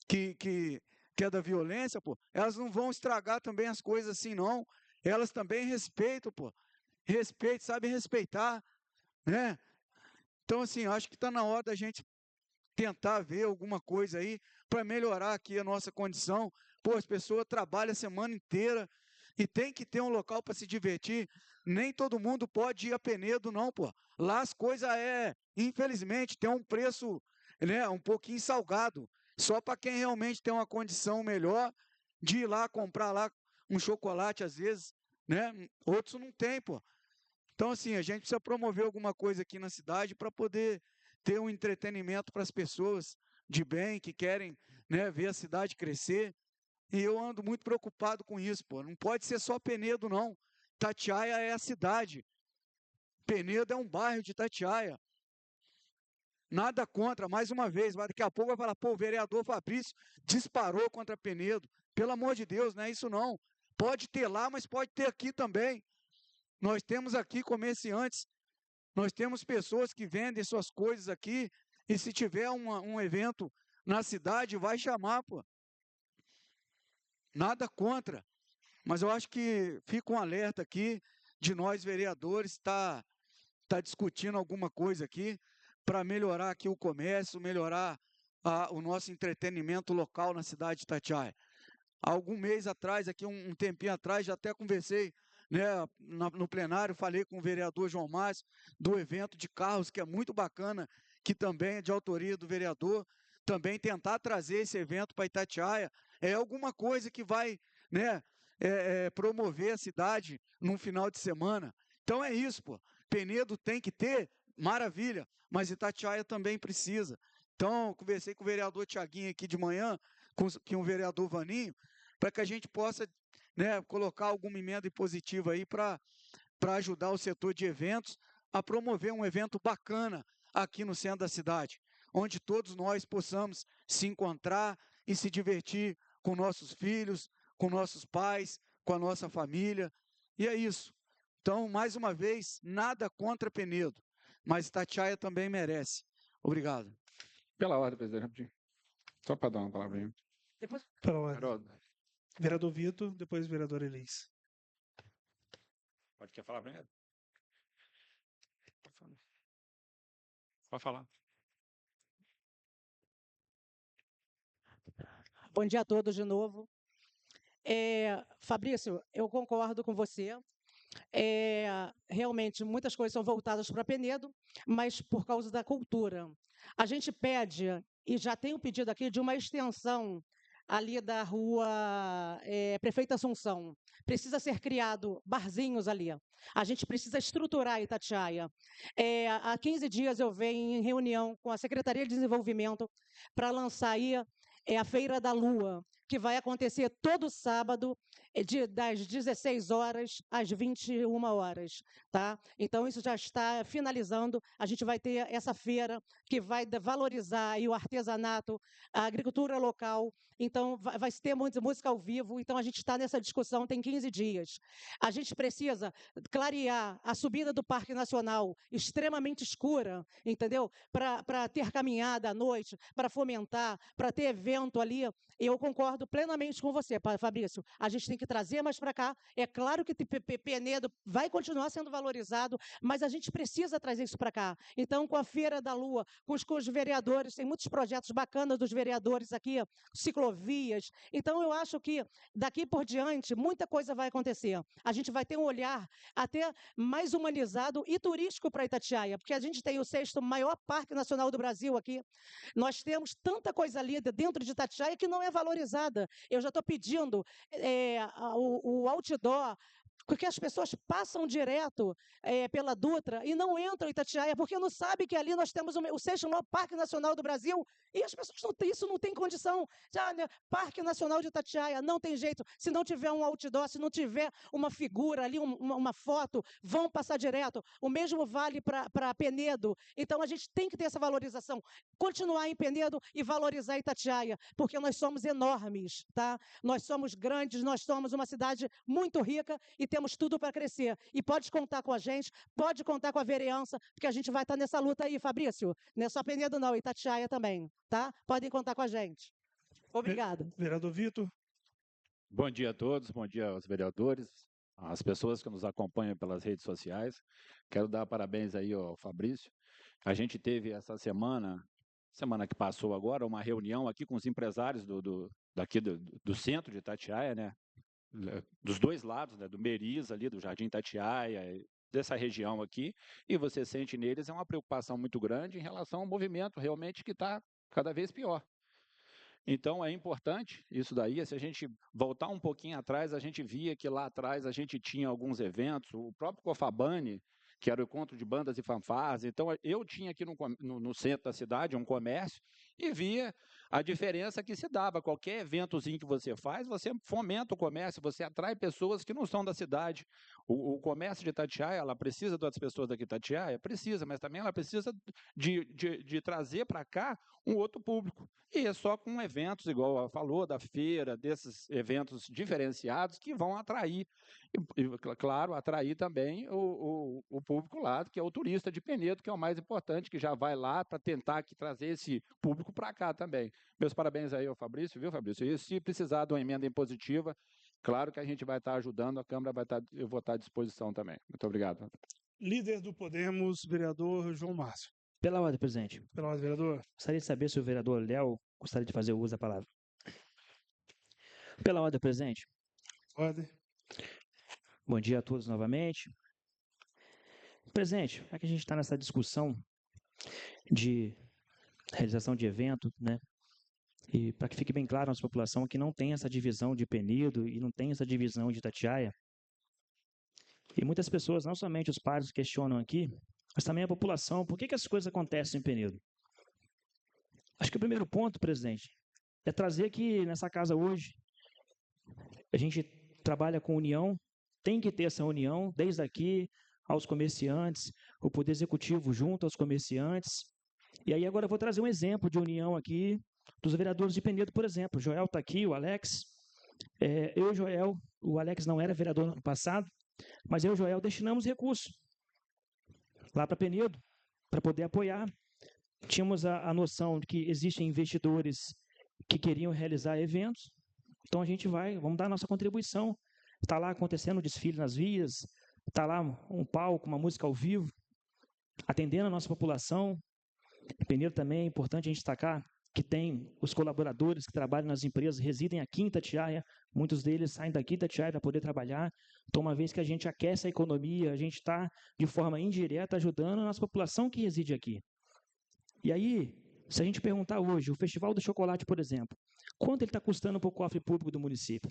que é da violência, pô, elas não vão estragar também as coisas assim, não. Elas também respeitam, pô. Respeito, sabem respeitar, né? Então, assim, acho que está na hora da gente tentar ver alguma coisa aí para melhorar aqui a nossa condição. Pô, as pessoas trabalham a semana inteira e tem que ter um local para se divertir. Nem todo mundo pode ir a Penedo, não, pô. Lá as coisas infelizmente, tem um preço, né, um pouquinho salgado. Só para quem realmente tem uma condição melhor de ir lá comprar lá um chocolate, às vezes, né? Outros não tem, pô. Então, assim, a gente precisa promover alguma coisa aqui na cidade para poder ter um entretenimento para as pessoas de bem, que querem, né, ver a cidade crescer. E eu ando muito preocupado com isso, pô. Não pode ser só Penedo, não. Itatiaia é a cidade. Penedo é um bairro de Itatiaia. Nada contra, mais uma vez, mas daqui a pouco vai falar, pô, o vereador Fabrício disparou contra Penedo. Pelo amor de Deus, não é isso não. Pode ter lá, mas pode ter aqui também. Nós temos aqui comerciantes, nós temos pessoas que vendem suas coisas aqui, e se tiver um evento na cidade, vai chamar, pô. Nada contra, mas eu acho que fica um alerta aqui de nós vereadores tá discutindo alguma coisa aqui para melhorar aqui o comércio, melhorar o nosso entretenimento local na cidade de Itatiaia. Há algum mês atrás, aqui um tempinho atrás, já até conversei, né, no plenário, falei com o vereador João Márcio do evento de carros, que é muito bacana, que também é de autoria do vereador, também tentar trazer esse evento para Itatiaia, é alguma coisa que vai, né, promover a cidade num final de semana. Então é isso, pô. Penedo tem que ter, maravilha, mas Itatiaia também precisa. Então, conversei com o vereador Tiaguinho aqui de manhã, com o vereador Vaninho, para que a gente possa, né, colocar alguma emenda impositiva aí para ajudar o setor de eventos a promover um evento bacana aqui no centro da cidade, onde todos nós possamos se encontrar e se divertir com nossos filhos, com nossos pais, com a nossa família. E é isso. Então, mais uma vez, nada contra Penedo, mas Itatiaia também merece. Obrigado. Pela ordem, presidente, rapidinho. Só para dar uma palavrinha. Depois, Pela ordem. Haroldo, Vereador Vitor, depois vereador Elis. quer falar primeiro? Pode falar. bom dia a todos de novo. Fabrício, eu concordo com você. Realmente, muitas coisas são voltadas para Penedo, mas por causa da cultura. A gente pede, e já tem um pedido aqui, de uma extensão ali da rua Prefeito Assunção. Precisa ser criado barzinhos ali. A gente precisa estruturar Itatiaia. Há 15 dias eu venho em reunião com a Secretaria de Desenvolvimento para lançar aí a Feira da Lua, que vai acontecer todo sábado, das 16 horas às 21 horas. Tá? Então, isso já está finalizando. A gente vai ter essa feira que vai valorizar aí o artesanato, a agricultura local. Então, vai ter muita música ao vivo. Então, a gente está nessa discussão tem 15 dias. A gente precisa clarear a subida do Parque Nacional, extremamente escura, entendeu? Para ter caminhada à noite, para fomentar, para ter evento ali. Eu concordo plenamente com você, Fabrício. A gente tem que trazer mais para cá. É claro que Penedo vai continuar sendo valorizado, mas a gente precisa trazer isso para cá. Então, com a Feira da Lua, com os vereadores, tem muitos projetos bacanas dos vereadores aqui, ciclovias. Então, eu acho que daqui por diante, muita coisa vai acontecer. A gente vai ter um olhar até mais humanizado e turístico para Itatiaia, porque a gente tem o 6º maior parque nacional do Brasil aqui. Nós temos tanta coisa linda dentro de Itatiaia que não é valorizada. Eu já estou pedindo o outdoor Porque as pessoas passam direto pela Dutra e não entram em Itatiaia, porque não sabem que ali nós temos o sexto maior Parque Nacional do Brasil, e as pessoas isso não tem condição. Né, Parque Nacional de Itatiaia, não tem jeito. Se não tiver um outdoor, se não tiver uma figura ali, uma foto, vão passar direto. O mesmo vale para Penedo. Então, a gente tem que ter essa valorização. Continuar em Penedo e valorizar Itatiaia, porque nós somos enormes, tá? Nós somos grandes, nós somos uma cidade muito rica e temos tudo para crescer. E pode contar com a gente, pode contar com a vereança, porque a gente vai estar nessa luta aí, Fabrício. Não é só Penedo não, Itatiaia também, tá? Podem contar com a gente. Obrigada. Vereador Vitor. Bom dia a todos, bom dia aos vereadores, às pessoas que nos acompanham pelas redes sociais. Quero dar parabéns aí ao Fabrício. A gente teve essa semana que passou agora, uma reunião aqui com os empresários do centro de Itatiaia, né? Dos dois lados, né? Do Meriz ali, do Jardim Itatiaia, dessa região aqui, e você sente neles uma preocupação muito grande em relação ao movimento realmente que está cada vez pior. Então, é importante isso daí. Se a gente voltar um pouquinho atrás, a gente via que lá atrás a gente tinha alguns eventos, o próprio Cofabane, que era o encontro de bandas e fanfarras. Então, eu tinha aqui no centro da cidade um comércio e via a diferença que se dava. Qualquer eventozinho que você faz, você fomenta o comércio, você atrai pessoas que não são da cidade. O comércio de Itatiaia, ela precisa das pessoas daqui de Itatiaia? Precisa, mas também ela precisa de trazer para cá um outro público. E é só com eventos, igual ela falou, da feira, desses eventos diferenciados que vão atrair, claro, atrair também o público lá, que é o turista de Penedo, que é o mais importante, que já vai lá para tentar trazer esse público para cá também. Meus parabéns aí ao Fabrício, viu, Fabrício? E se precisar de uma emenda impositiva, claro que a gente vai estar ajudando, a Câmara eu vou estar à disposição também. Muito obrigado. Líder do Podemos, vereador João Márcio. Pela ordem, presidente. Pela ordem, vereador. Gostaria de saber se o vereador Léo gostaria de fazer o uso da palavra. Pela ordem, presidente. Ordem. Bom dia a todos novamente. Presidente, já que a gente está nessa discussão de realização de evento, né? E para que fique bem claro à nossa população que não tem essa divisão de Penedo e não tem essa divisão de Itatiaia. E muitas pessoas, não somente os pares, questionam aqui, mas também a população, por que as coisas acontecem em Penedo? Acho que o primeiro ponto, presidente, é trazer que nessa casa hoje a gente trabalha com união, tem que ter essa união, desde aqui aos comerciantes, o Poder Executivo junto aos comerciantes. E aí agora eu vou trazer um exemplo de união aqui dos vereadores de Penedo, por exemplo. O Joel está aqui, o Alex. Eu e o Joel, o Alex não era vereador no ano passado, mas eu e o Joel destinamos recursos lá para Penedo, para poder apoiar. Tínhamos a noção de que existem investidores que queriam realizar eventos, então a gente vamos dar a nossa contribuição. Está lá acontecendo o desfile nas vias, está lá um palco, uma música ao vivo, atendendo a nossa população. Em Penedo também é importante a gente destacar que tem os colaboradores que trabalham nas empresas, residem aqui em Itatiaia, muitos deles saem daqui de Itatiaia para poder trabalhar. Então, uma vez que a gente aquece a economia, a gente está, de forma indireta, ajudando a nossa população que reside aqui. E aí, se a gente perguntar hoje, o Festival do Chocolate, por exemplo, quanto ele está custando para o cofre público do município?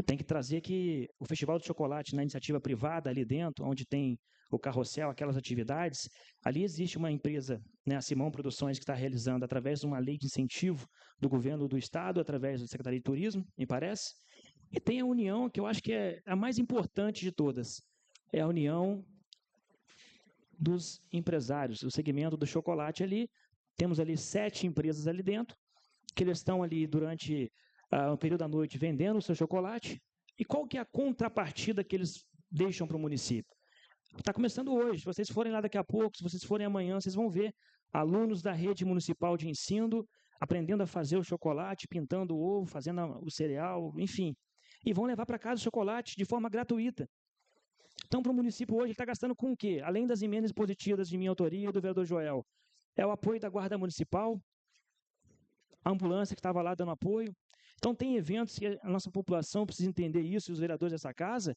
Tem que trazer que o Festival do Chocolate, na iniciativa privada, ali dentro, onde tem o carrossel, aquelas atividades, ali existe uma empresa, né, a Simão Produções, que está realizando através de uma lei de incentivo do governo do Estado, através da Secretaria de Turismo, me parece, e tem a união, que eu acho que é a mais importante de todas, é a união dos empresários, o segmento do chocolate ali. Temos ali 7 empresas ali dentro, que eles estão ali durante um período da noite vendendo o seu chocolate. E qual que é a contrapartida que eles deixam para o município? Está começando hoje. Se vocês forem lá daqui a pouco, se vocês forem amanhã, vocês vão ver alunos da rede municipal de ensino aprendendo a fazer o chocolate, pintando o ovo, fazendo o cereal, enfim. E vão levar para casa o chocolate de forma gratuita. Então, para o município hoje, ele está gastando com o quê? Além das emendas positivas de minha autoria e do vereador Joel, é o apoio da Guarda Municipal, a ambulância que estava lá dando apoio. Então, tem eventos que a nossa população precisa entender isso, e os vereadores dessa casa,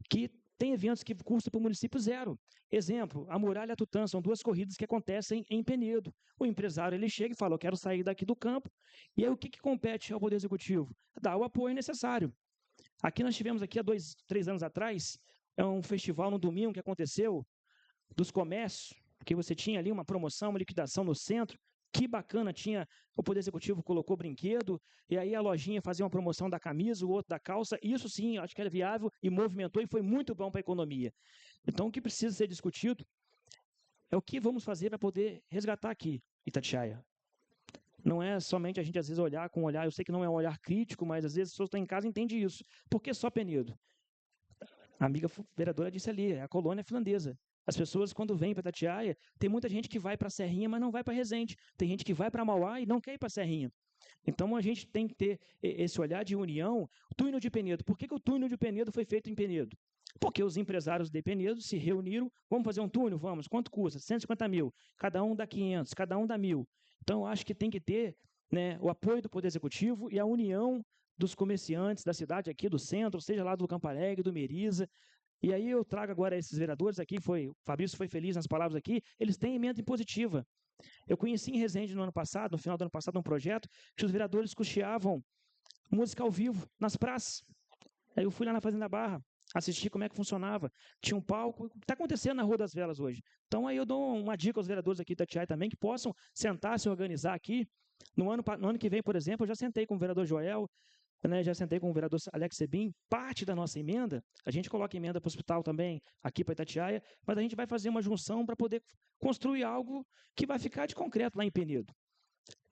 que tem eventos que custam para o município zero. Exemplo, a Muralha Tutã, são 2 corridas que acontecem em Penedo. O empresário, ele chega e fala, eu quero sair daqui do campo, e aí o que compete ao Poder Executivo? Dá o apoio necessário. Aqui nós tivemos aqui há 2, 3 anos atrás, um festival no domingo que aconteceu, dos comércios, que você tinha ali uma promoção, uma liquidação no centro. Que bacana, tinha o Poder Executivo colocou brinquedo, e aí a lojinha fazia uma promoção da camisa, o outro da calça. Isso sim, acho que era viável e movimentou e foi muito bom para a economia. Então, o que precisa ser discutido é o que vamos fazer para poder resgatar aqui Itatiaia. Não é somente a gente, às vezes, olhar com um olhar, eu sei que não é um olhar crítico, mas às vezes as pessoas estão em casa e entendem isso. Por que só Penedo? A amiga vereadora disse ali, é a colônia finlandesa. As pessoas, quando vêm para Itatiaia, tem muita gente que vai para a Serrinha, mas não vai para Resende. Tem gente que vai para Mauá e não quer ir para a Serrinha. Então, a gente tem que ter esse olhar de união. O túnel de Penedo. Por que o túnel de Penedo foi feito em Penedo? Porque os empresários de Penedo se reuniram, vamos fazer um túnel? Vamos. Quanto custa? 150 mil. Cada um dá 500, cada um dá 1.000. Então, acho que tem que ter, né, o apoio do Poder Executivo e a união dos comerciantes da cidade aqui, do centro, seja lá do Campo Alegre, do Meriza. E aí eu trago agora esses vereadores aqui, o Fabrício foi feliz nas palavras aqui, eles têm emenda impositiva. Eu conheci em Resende no ano passado, no final do ano passado, um projeto que os vereadores custeavam música ao vivo nas praças. Aí eu fui lá na Fazenda Barra, assisti como é que funcionava. Tinha um palco, está acontecendo na Rua das Velas hoje. Então aí eu dou uma dica aos vereadores aqui da Itatiaia também, que possam sentar, se organizar aqui. No ano que vem, por exemplo, eu já sentei com o vereador Joel, né, já sentei com o vereador Alex Sebin, parte da nossa emenda, a gente coloca emenda para o hospital também, aqui para Itatiaia, mas a gente vai fazer uma junção para poder construir algo que vai ficar de concreto lá em Penedo.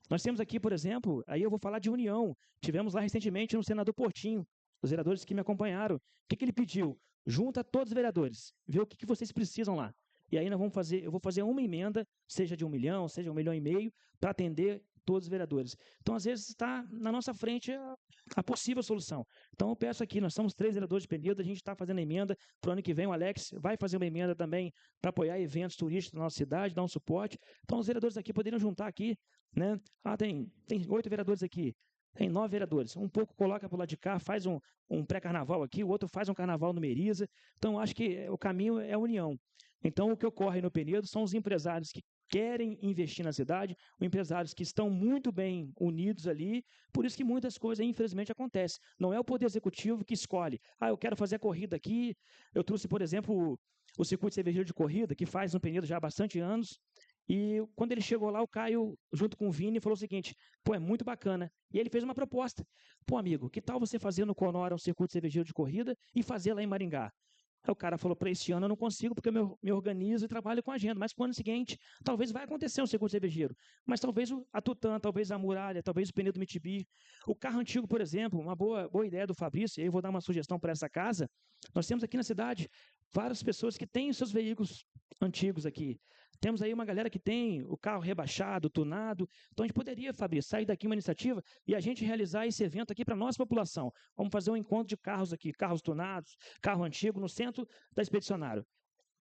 Nós temos aqui, por exemplo, aí eu vou falar de união, tivemos lá recentemente no senador Portinho, os vereadores que me acompanharam, o que ele pediu? Junta todos os vereadores, vê o que vocês precisam lá. E aí eu vou fazer uma emenda, seja de 1 milhão, seja 1,5 milhão, para atender todos os vereadores. Então, às vezes, está na nossa frente a possível solução. Então, eu peço aqui, nós somos 3 vereadores de Penedo, a gente está fazendo emenda, para o ano que vem o Alex vai fazer uma emenda também para apoiar eventos turísticos da nossa cidade, dar um suporte. Então, os vereadores aqui poderiam juntar aqui, né? Tem 8 vereadores aqui, tem 9 vereadores. Um pouco coloca para o lado de cá, faz um pré-carnaval aqui, o outro faz um carnaval no Meriza. Então, acho que o caminho é a união. Então, o que ocorre no Penedo são os empresários que querem investir na cidade, os empresários que estão muito bem unidos ali, por isso que muitas coisas, infelizmente, acontecem. Não é o Poder Executivo que escolhe, eu quero fazer a corrida aqui, eu trouxe, por exemplo, o circuito cervejeiro de corrida, que faz no Penedo já há bastante anos, e quando ele chegou lá, o Caio, junto com o Vini, falou o seguinte, é muito bacana, e ele fez uma proposta, amigo, que tal você fazer no Conora um circuito cervejeiro de corrida e fazer lá em Maringá? Aí o cara falou, para este ano eu não consigo, porque eu me organizo e trabalho com a agenda, mas para o ano seguinte, talvez vai acontecer um circuito cervejeiro, mas talvez a Tutã, talvez a Muralha, talvez o Penedo Mitibi, o carro antigo, por exemplo, uma boa ideia do Fabrício, e aí eu vou dar uma sugestão para essa casa, nós temos aqui na cidade várias pessoas que têm os seus veículos antigos aqui, temos aí uma galera que tem o carro rebaixado, tunado, então a gente poderia, Fabrício, sair daqui uma iniciativa e a gente realizar esse evento aqui para a nossa população. Vamos fazer um encontro de carros aqui, carros tunados, carro antigo, no centro da Expedicionário.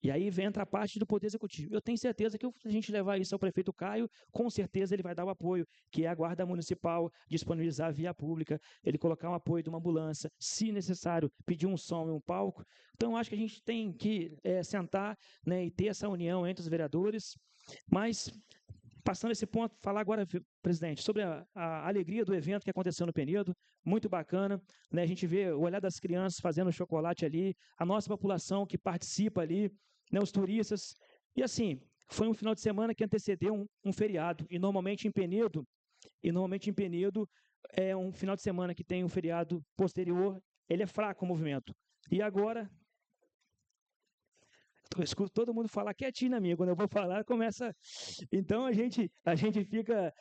E aí entra a parte do Poder Executivo. Eu tenho certeza que se a gente levar isso ao prefeito Caio, com certeza ele vai dar o apoio, que é a Guarda Municipal, disponibilizar a via pública, ele colocar um apoio de uma ambulância, se necessário, pedir um som e um palco. Então, acho que a gente tem que sentar, né, e ter essa união entre os vereadores. Mas, passando esse ponto, falar agora, presidente, sobre a alegria do evento que aconteceu no Penedo, muito bacana, né? A gente vê o olhar das crianças fazendo chocolate ali, a nossa população que participa ali, né, os turistas, e assim, foi um final de semana que antecedeu um feriado, e normalmente em Penedo é um final de semana que tem um feriado posterior, ele é fraco o movimento. E agora, eu escuto todo mundo falar quietinho na minha, quando eu vou falar, começa... Então, a gente fica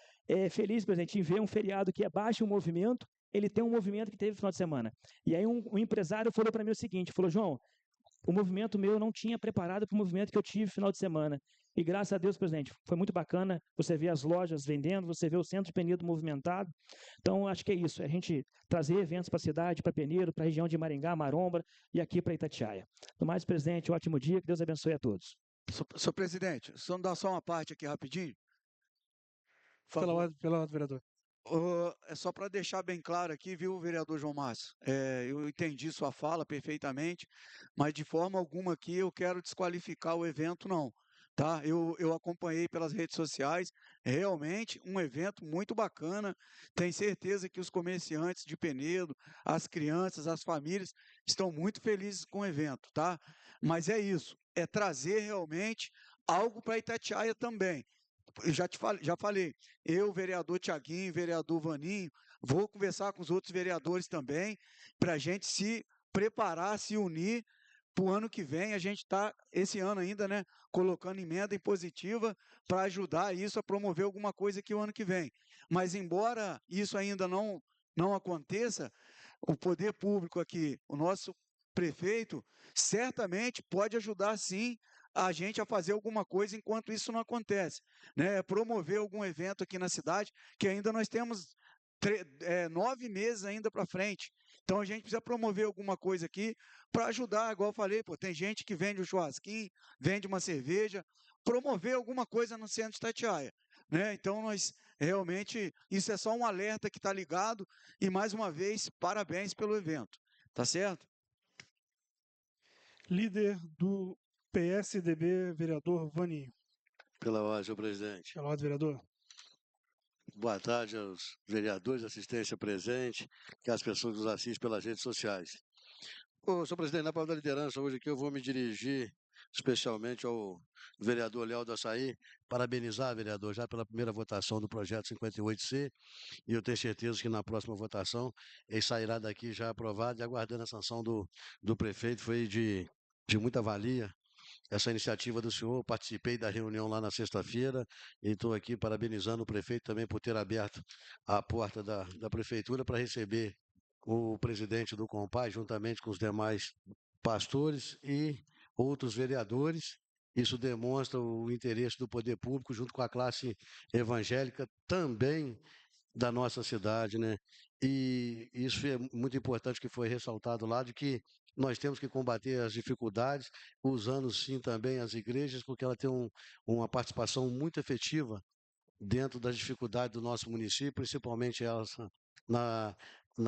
feliz, presidente, em ver um feriado que é baixo o movimento, ele tem um movimento que teve no final de semana. E aí um empresário falou para mim o seguinte, falou, João, o movimento meu não tinha preparado para o movimento que eu tive no final de semana. E graças a Deus, presidente, foi muito bacana você ver as lojas vendendo, você ver o centro de Penedo movimentado. Então, acho que é isso, a gente trazer eventos para a cidade, para Penedo, para a região de Maringá, Marombra e aqui para Itatiaia. No mais, presidente, ótimo dia, que Deus abençoe a todos. Senhor presidente, só dar só uma parte aqui rapidinho. Pela ordem, vereador. É só para deixar bem claro aqui, viu, vereador João Márcio? Eu entendi sua fala perfeitamente, mas de forma alguma aqui eu quero desqualificar o evento, não. tá? Eu acompanhei pelas redes sociais, realmente um evento muito bacana. Tenho certeza que os comerciantes de Penedo, as crianças, as famílias estão muito felizes com o evento, tá? Mas é isso, é trazer realmente algo para Itatiaia também. Eu já falei, eu, vereador Tiaguinho, vereador Vaninho, vou conversar com os outros vereadores também, para a gente se preparar, se unir para o ano que vem. A gente está, esse ano ainda, né, colocando emenda impositiva para ajudar isso a promover alguma coisa aqui o ano que vem. Mas, embora isso ainda não aconteça, o poder público aqui, o nosso prefeito, certamente pode ajudar, sim, a gente a fazer alguma coisa enquanto isso não acontece, né? Promover algum evento aqui na cidade, que ainda nós temos 9 meses ainda para frente. Então a gente precisa promover alguma coisa aqui para ajudar, igual eu falei, pô, tem gente que vende um churrasquinho, vende uma cerveja, promover alguma coisa no centro de Itatiaia, né? Então nós realmente, isso é só um alerta que está ligado e mais uma vez, parabéns pelo evento, tá certo? Líder do PSDB, vereador Vaninho. Pela ordem, senhor presidente. Pela ordem, vereador. Boa tarde aos vereadores, assistência presente, que as pessoas que nos assistem pelas redes sociais. Senhor presidente, na palavra da liderança, hoje aqui eu vou me dirigir especialmente ao vereador Léo do Açaí, parabenizar, vereador, já pela primeira votação do projeto 58C, e eu tenho certeza que na próxima votação ele sairá daqui já aprovado e aguardando a sanção do prefeito. Foi de muita valia essa iniciativa do senhor. Participei da reunião lá na sexta-feira e estou aqui parabenizando o prefeito também por ter aberto a porta da prefeitura para receber o presidente do Compaz, juntamente com os demais pastores e outros vereadores. Isso demonstra o interesse do poder público junto com a classe evangélica também da nossa cidade, né? E isso é muito importante que foi ressaltado lá, de que nós temos que combater as dificuldades, usando sim também as igrejas, porque ela tem uma participação muito efetiva dentro das dificuldades do nosso município, principalmente elas na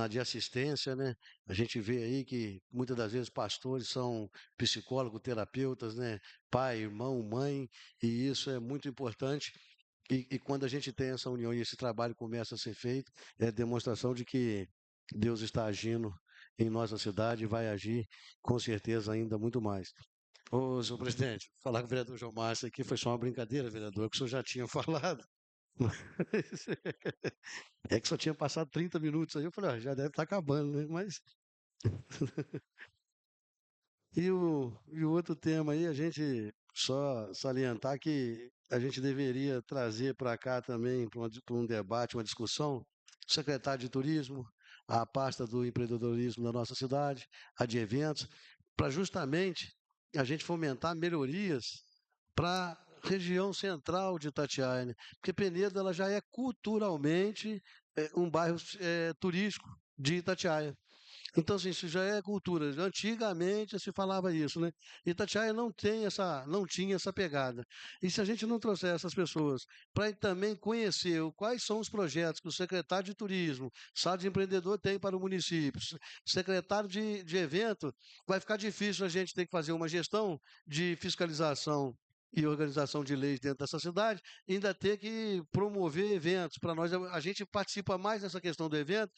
de assistência, né? A gente vê aí que muitas das vezes pastores são psicólogos, terapeutas, né? Pai, irmão, mãe, e isso é muito importante. E quando a gente tem essa união e esse trabalho começa a ser feito, é demonstração de que Deus está agindo em nossa cidade e vai agir com certeza ainda muito mais. Senhor presidente, falar com o vereador João Márcio aqui foi só uma brincadeira, vereador, que o senhor já tinha falado. É que só tinha passado 30 minutos aí, eu falei, já deve estar acabando, né? Mas. E o outro tema aí, a gente só salientar que a gente deveria trazer para cá também, para um debate, uma discussão, o secretário de Turismo, a pasta do empreendedorismo da nossa cidade, a de eventos, para justamente a gente fomentar melhorias para a região central de Itatiaia, né? Porque Penedo ela já é culturalmente um bairro turístico de Itatiaia. Então, assim, isso já é cultura. Antigamente se falava isso, né? Itatiaia não tinha essa pegada. E se a gente não trouxer essas pessoas para também conhecer quais são os projetos que o secretário de turismo, sala de empreendedor tem para o município, secretário de evento, vai ficar difícil a gente ter que fazer uma gestão de fiscalização e organização de leis dentro dessa cidade, ainda ter que promover eventos. Para nós, a gente participa mais dessa questão do evento,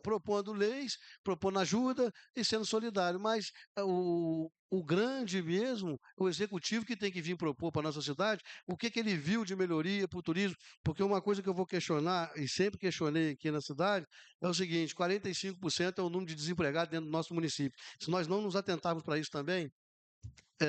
propondo leis, propondo ajuda e sendo solidário. Mas o grande mesmo, o executivo que tem que vir propor para a nossa cidade, o que ele viu de melhoria para o turismo, porque uma coisa que eu vou questionar, e sempre questionei aqui na cidade, é o seguinte, 45% é o número de desempregados dentro do nosso município. Se nós não nos atentarmos para isso também,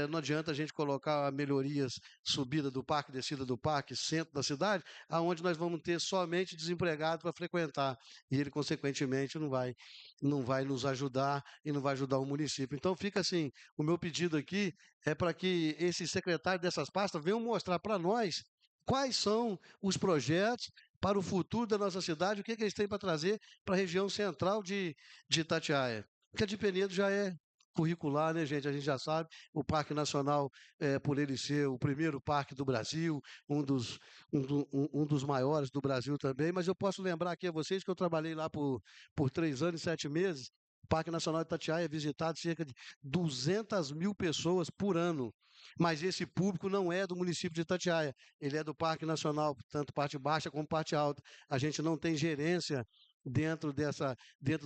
não adianta a gente colocar melhorias, subida do parque, descida do parque, centro da cidade, aonde nós vamos ter somente desempregado para frequentar. E ele, consequentemente, não vai nos ajudar e não vai ajudar o município. Então, fica assim, o meu pedido aqui é para que esses secretários dessas pastas venham mostrar para nós quais são os projetos para o futuro da nossa cidade, o que eles têm para trazer para a região central de Itatiaia. Porque a de Penedo já é curricular, né, gente? A gente já sabe, o Parque Nacional, por ele ser o primeiro parque do Brasil, um dos maiores do Brasil também, mas eu posso lembrar aqui a vocês que eu trabalhei lá por 3 anos e 7 meses, Parque Nacional de Itatiaia é visitado cerca de 200 mil pessoas por ano. Mas esse público não é do município de Itatiaia, ele é do Parque Nacional, tanto parte baixa como parte alta. A gente não tem gerência dentro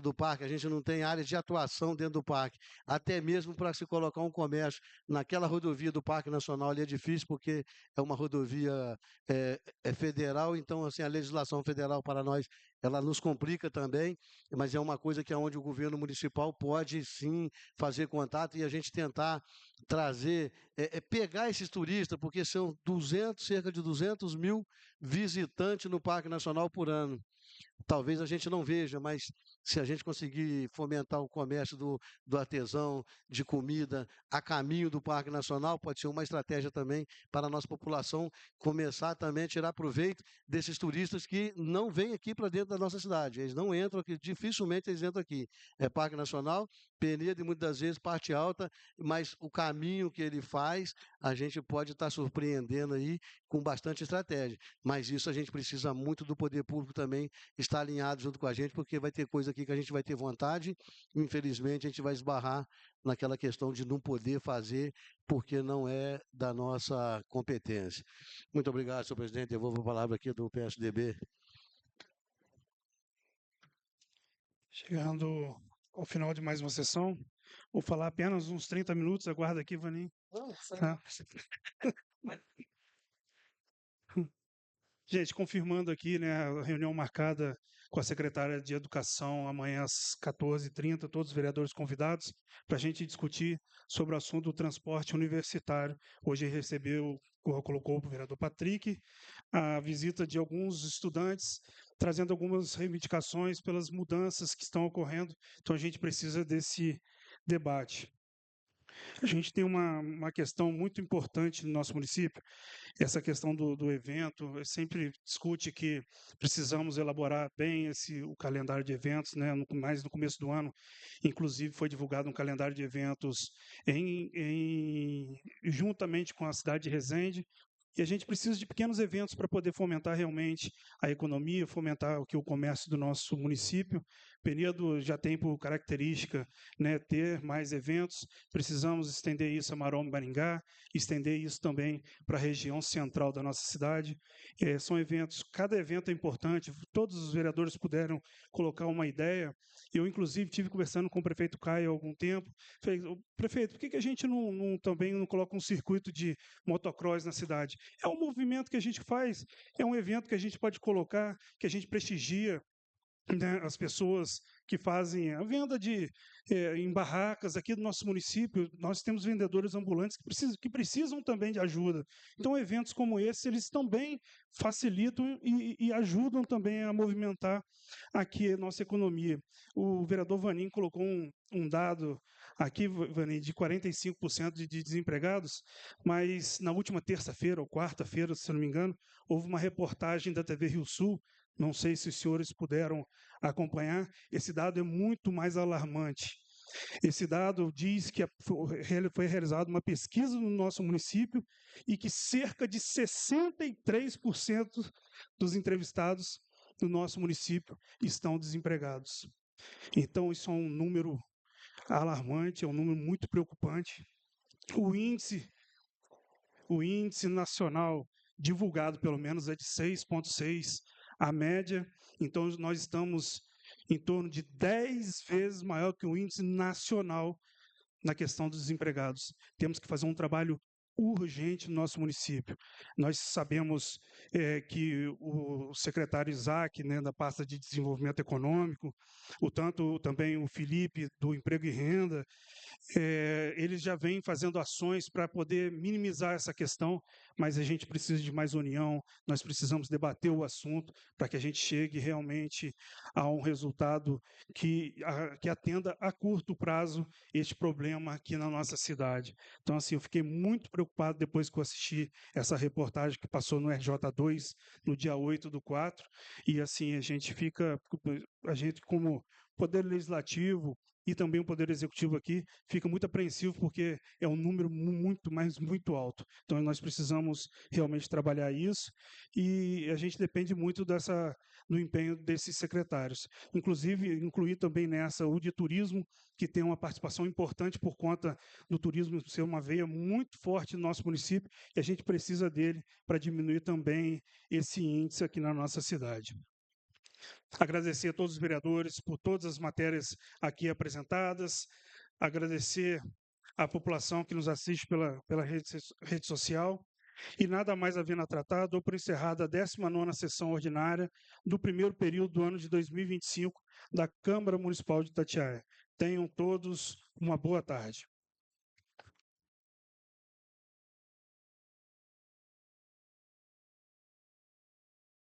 do parque, a gente não tem área de atuação dentro do parque. Até mesmo para se colocar um comércio naquela rodovia do Parque Nacional ali é difícil, porque é uma rodovia federal, então assim, a legislação federal para nós ela nos complica também, mas é uma coisa que é onde o governo municipal pode sim fazer contato e a gente tentar trazer, pegar esses turistas, porque são cerca de 200 mil visitantes no Parque Nacional por ano. Talvez a gente não veja, mas se a gente conseguir fomentar o comércio do artesão, de comida, a caminho do Parque Nacional, pode ser uma estratégia também para a nossa população começar também a tirar proveito desses turistas que não vêm aqui para dentro da nossa cidade. Eles não entram aqui, dificilmente eles entram aqui. É Parque Nacional, Penedo e muitas das vezes parte alta, mas o caminho que ele faz, a gente pode estar surpreendendo aí com bastante estratégia. Mas isso a gente precisa muito do poder público também estar alinhado junto com a gente, porque vai ter coisa aqui que a gente vai ter vontade, infelizmente a gente vai esbarrar naquela questão de não poder fazer, porque não é da nossa competência. Muito obrigado, senhor presidente. Devolvo a palavra aqui do PSDB. Chegando ao final de mais uma sessão, vou falar apenas uns 30 minutos, aguarda aqui, Vaninho. Tá? Gente, confirmando aqui, né, a reunião marcada com a secretária de Educação amanhã às 14h30, todos os vereadores convidados, para a gente discutir sobre o assunto do transporte universitário. Hoje colocou o vereador Patrick, a visita de alguns estudantes, trazendo algumas reivindicações pelas mudanças que estão ocorrendo. Então, a gente precisa desse debate. A gente tem uma questão muito importante no nosso município, essa questão do evento. Sempre discute que precisamos elaborar bem o calendário de eventos, né? Mais no começo do ano, inclusive foi divulgado um calendário de eventos juntamente com a cidade de Resende. E a gente precisa de pequenos eventos para poder fomentar realmente a economia, fomentar o comércio do nosso município. Penedo já tem por característica, né, ter mais eventos. Precisamos estender isso a Maromba e Maringá, estender isso também para a região central da nossa cidade. São eventos, cada evento é importante, todos os vereadores puderam colocar uma ideia. Eu, inclusive, tive conversando com o prefeito Caio há algum tempo. Falei, prefeito, por que a gente também não coloca um circuito de motocross na cidade? É um movimento que a gente faz, é um evento que a gente pode colocar, que a gente prestigia, né, as pessoas que fazem a venda em barracas aqui do nosso município. Nós temos vendedores ambulantes que precisam também de ajuda. Então, eventos como esse, eles também facilitam e ajudam também a movimentar aqui a nossa economia. O vereador Vaninho colocou um dado aqui, Vaninho, de 45% de desempregados, mas na última terça-feira ou quarta-feira, se não me engano, houve uma reportagem da TV Rio Sul. Não sei se os senhores puderam acompanhar. Esse dado é muito mais alarmante. Esse dado diz que foi realizada uma pesquisa no nosso município e que cerca de 63% dos entrevistados no nosso município estão desempregados. Então, isso é um número alarmante, é um número muito preocupante. O índice nacional divulgado, pelo menos, é de 6,6%. A média, então, nós estamos em torno de 10 vezes maior que o índice nacional na questão dos desempregados. Temos que fazer um trabalho urgente no nosso município. Nós sabemos que o secretário Isaac, né, da pasta de desenvolvimento econômico, também o Felipe, do Emprego e Renda, eles já vêm fazendo ações para poder minimizar essa questão, mas a gente precisa de mais união, nós precisamos debater o assunto para que a gente chegue realmente a um resultado que atenda a curto prazo este problema aqui na nossa cidade. Então, assim, eu fiquei muito preocupado depois que eu assisti essa reportagem que passou no RJ2, no dia 8/4, e assim, a gente como Poder Legislativo, e também o Poder Executivo aqui fica muito apreensivo porque é um número muito alto. Então, nós precisamos realmente trabalhar isso e a gente depende muito do empenho desses secretários. Inclusive, incluir também nessa o de turismo, que tem uma participação importante por conta do turismo ser uma veia muito forte no nosso município e a gente precisa dele para diminuir também esse índice aqui na nossa cidade. Agradecer a todos os vereadores por todas as matérias aqui apresentadas, agradecer à população que nos assiste pela rede social, e nada mais havendo a tratar, dou por encerrada a 19ª sessão ordinária do primeiro período do ano de 2025 da Câmara Municipal de Itatiaia. Tenham todos uma boa tarde.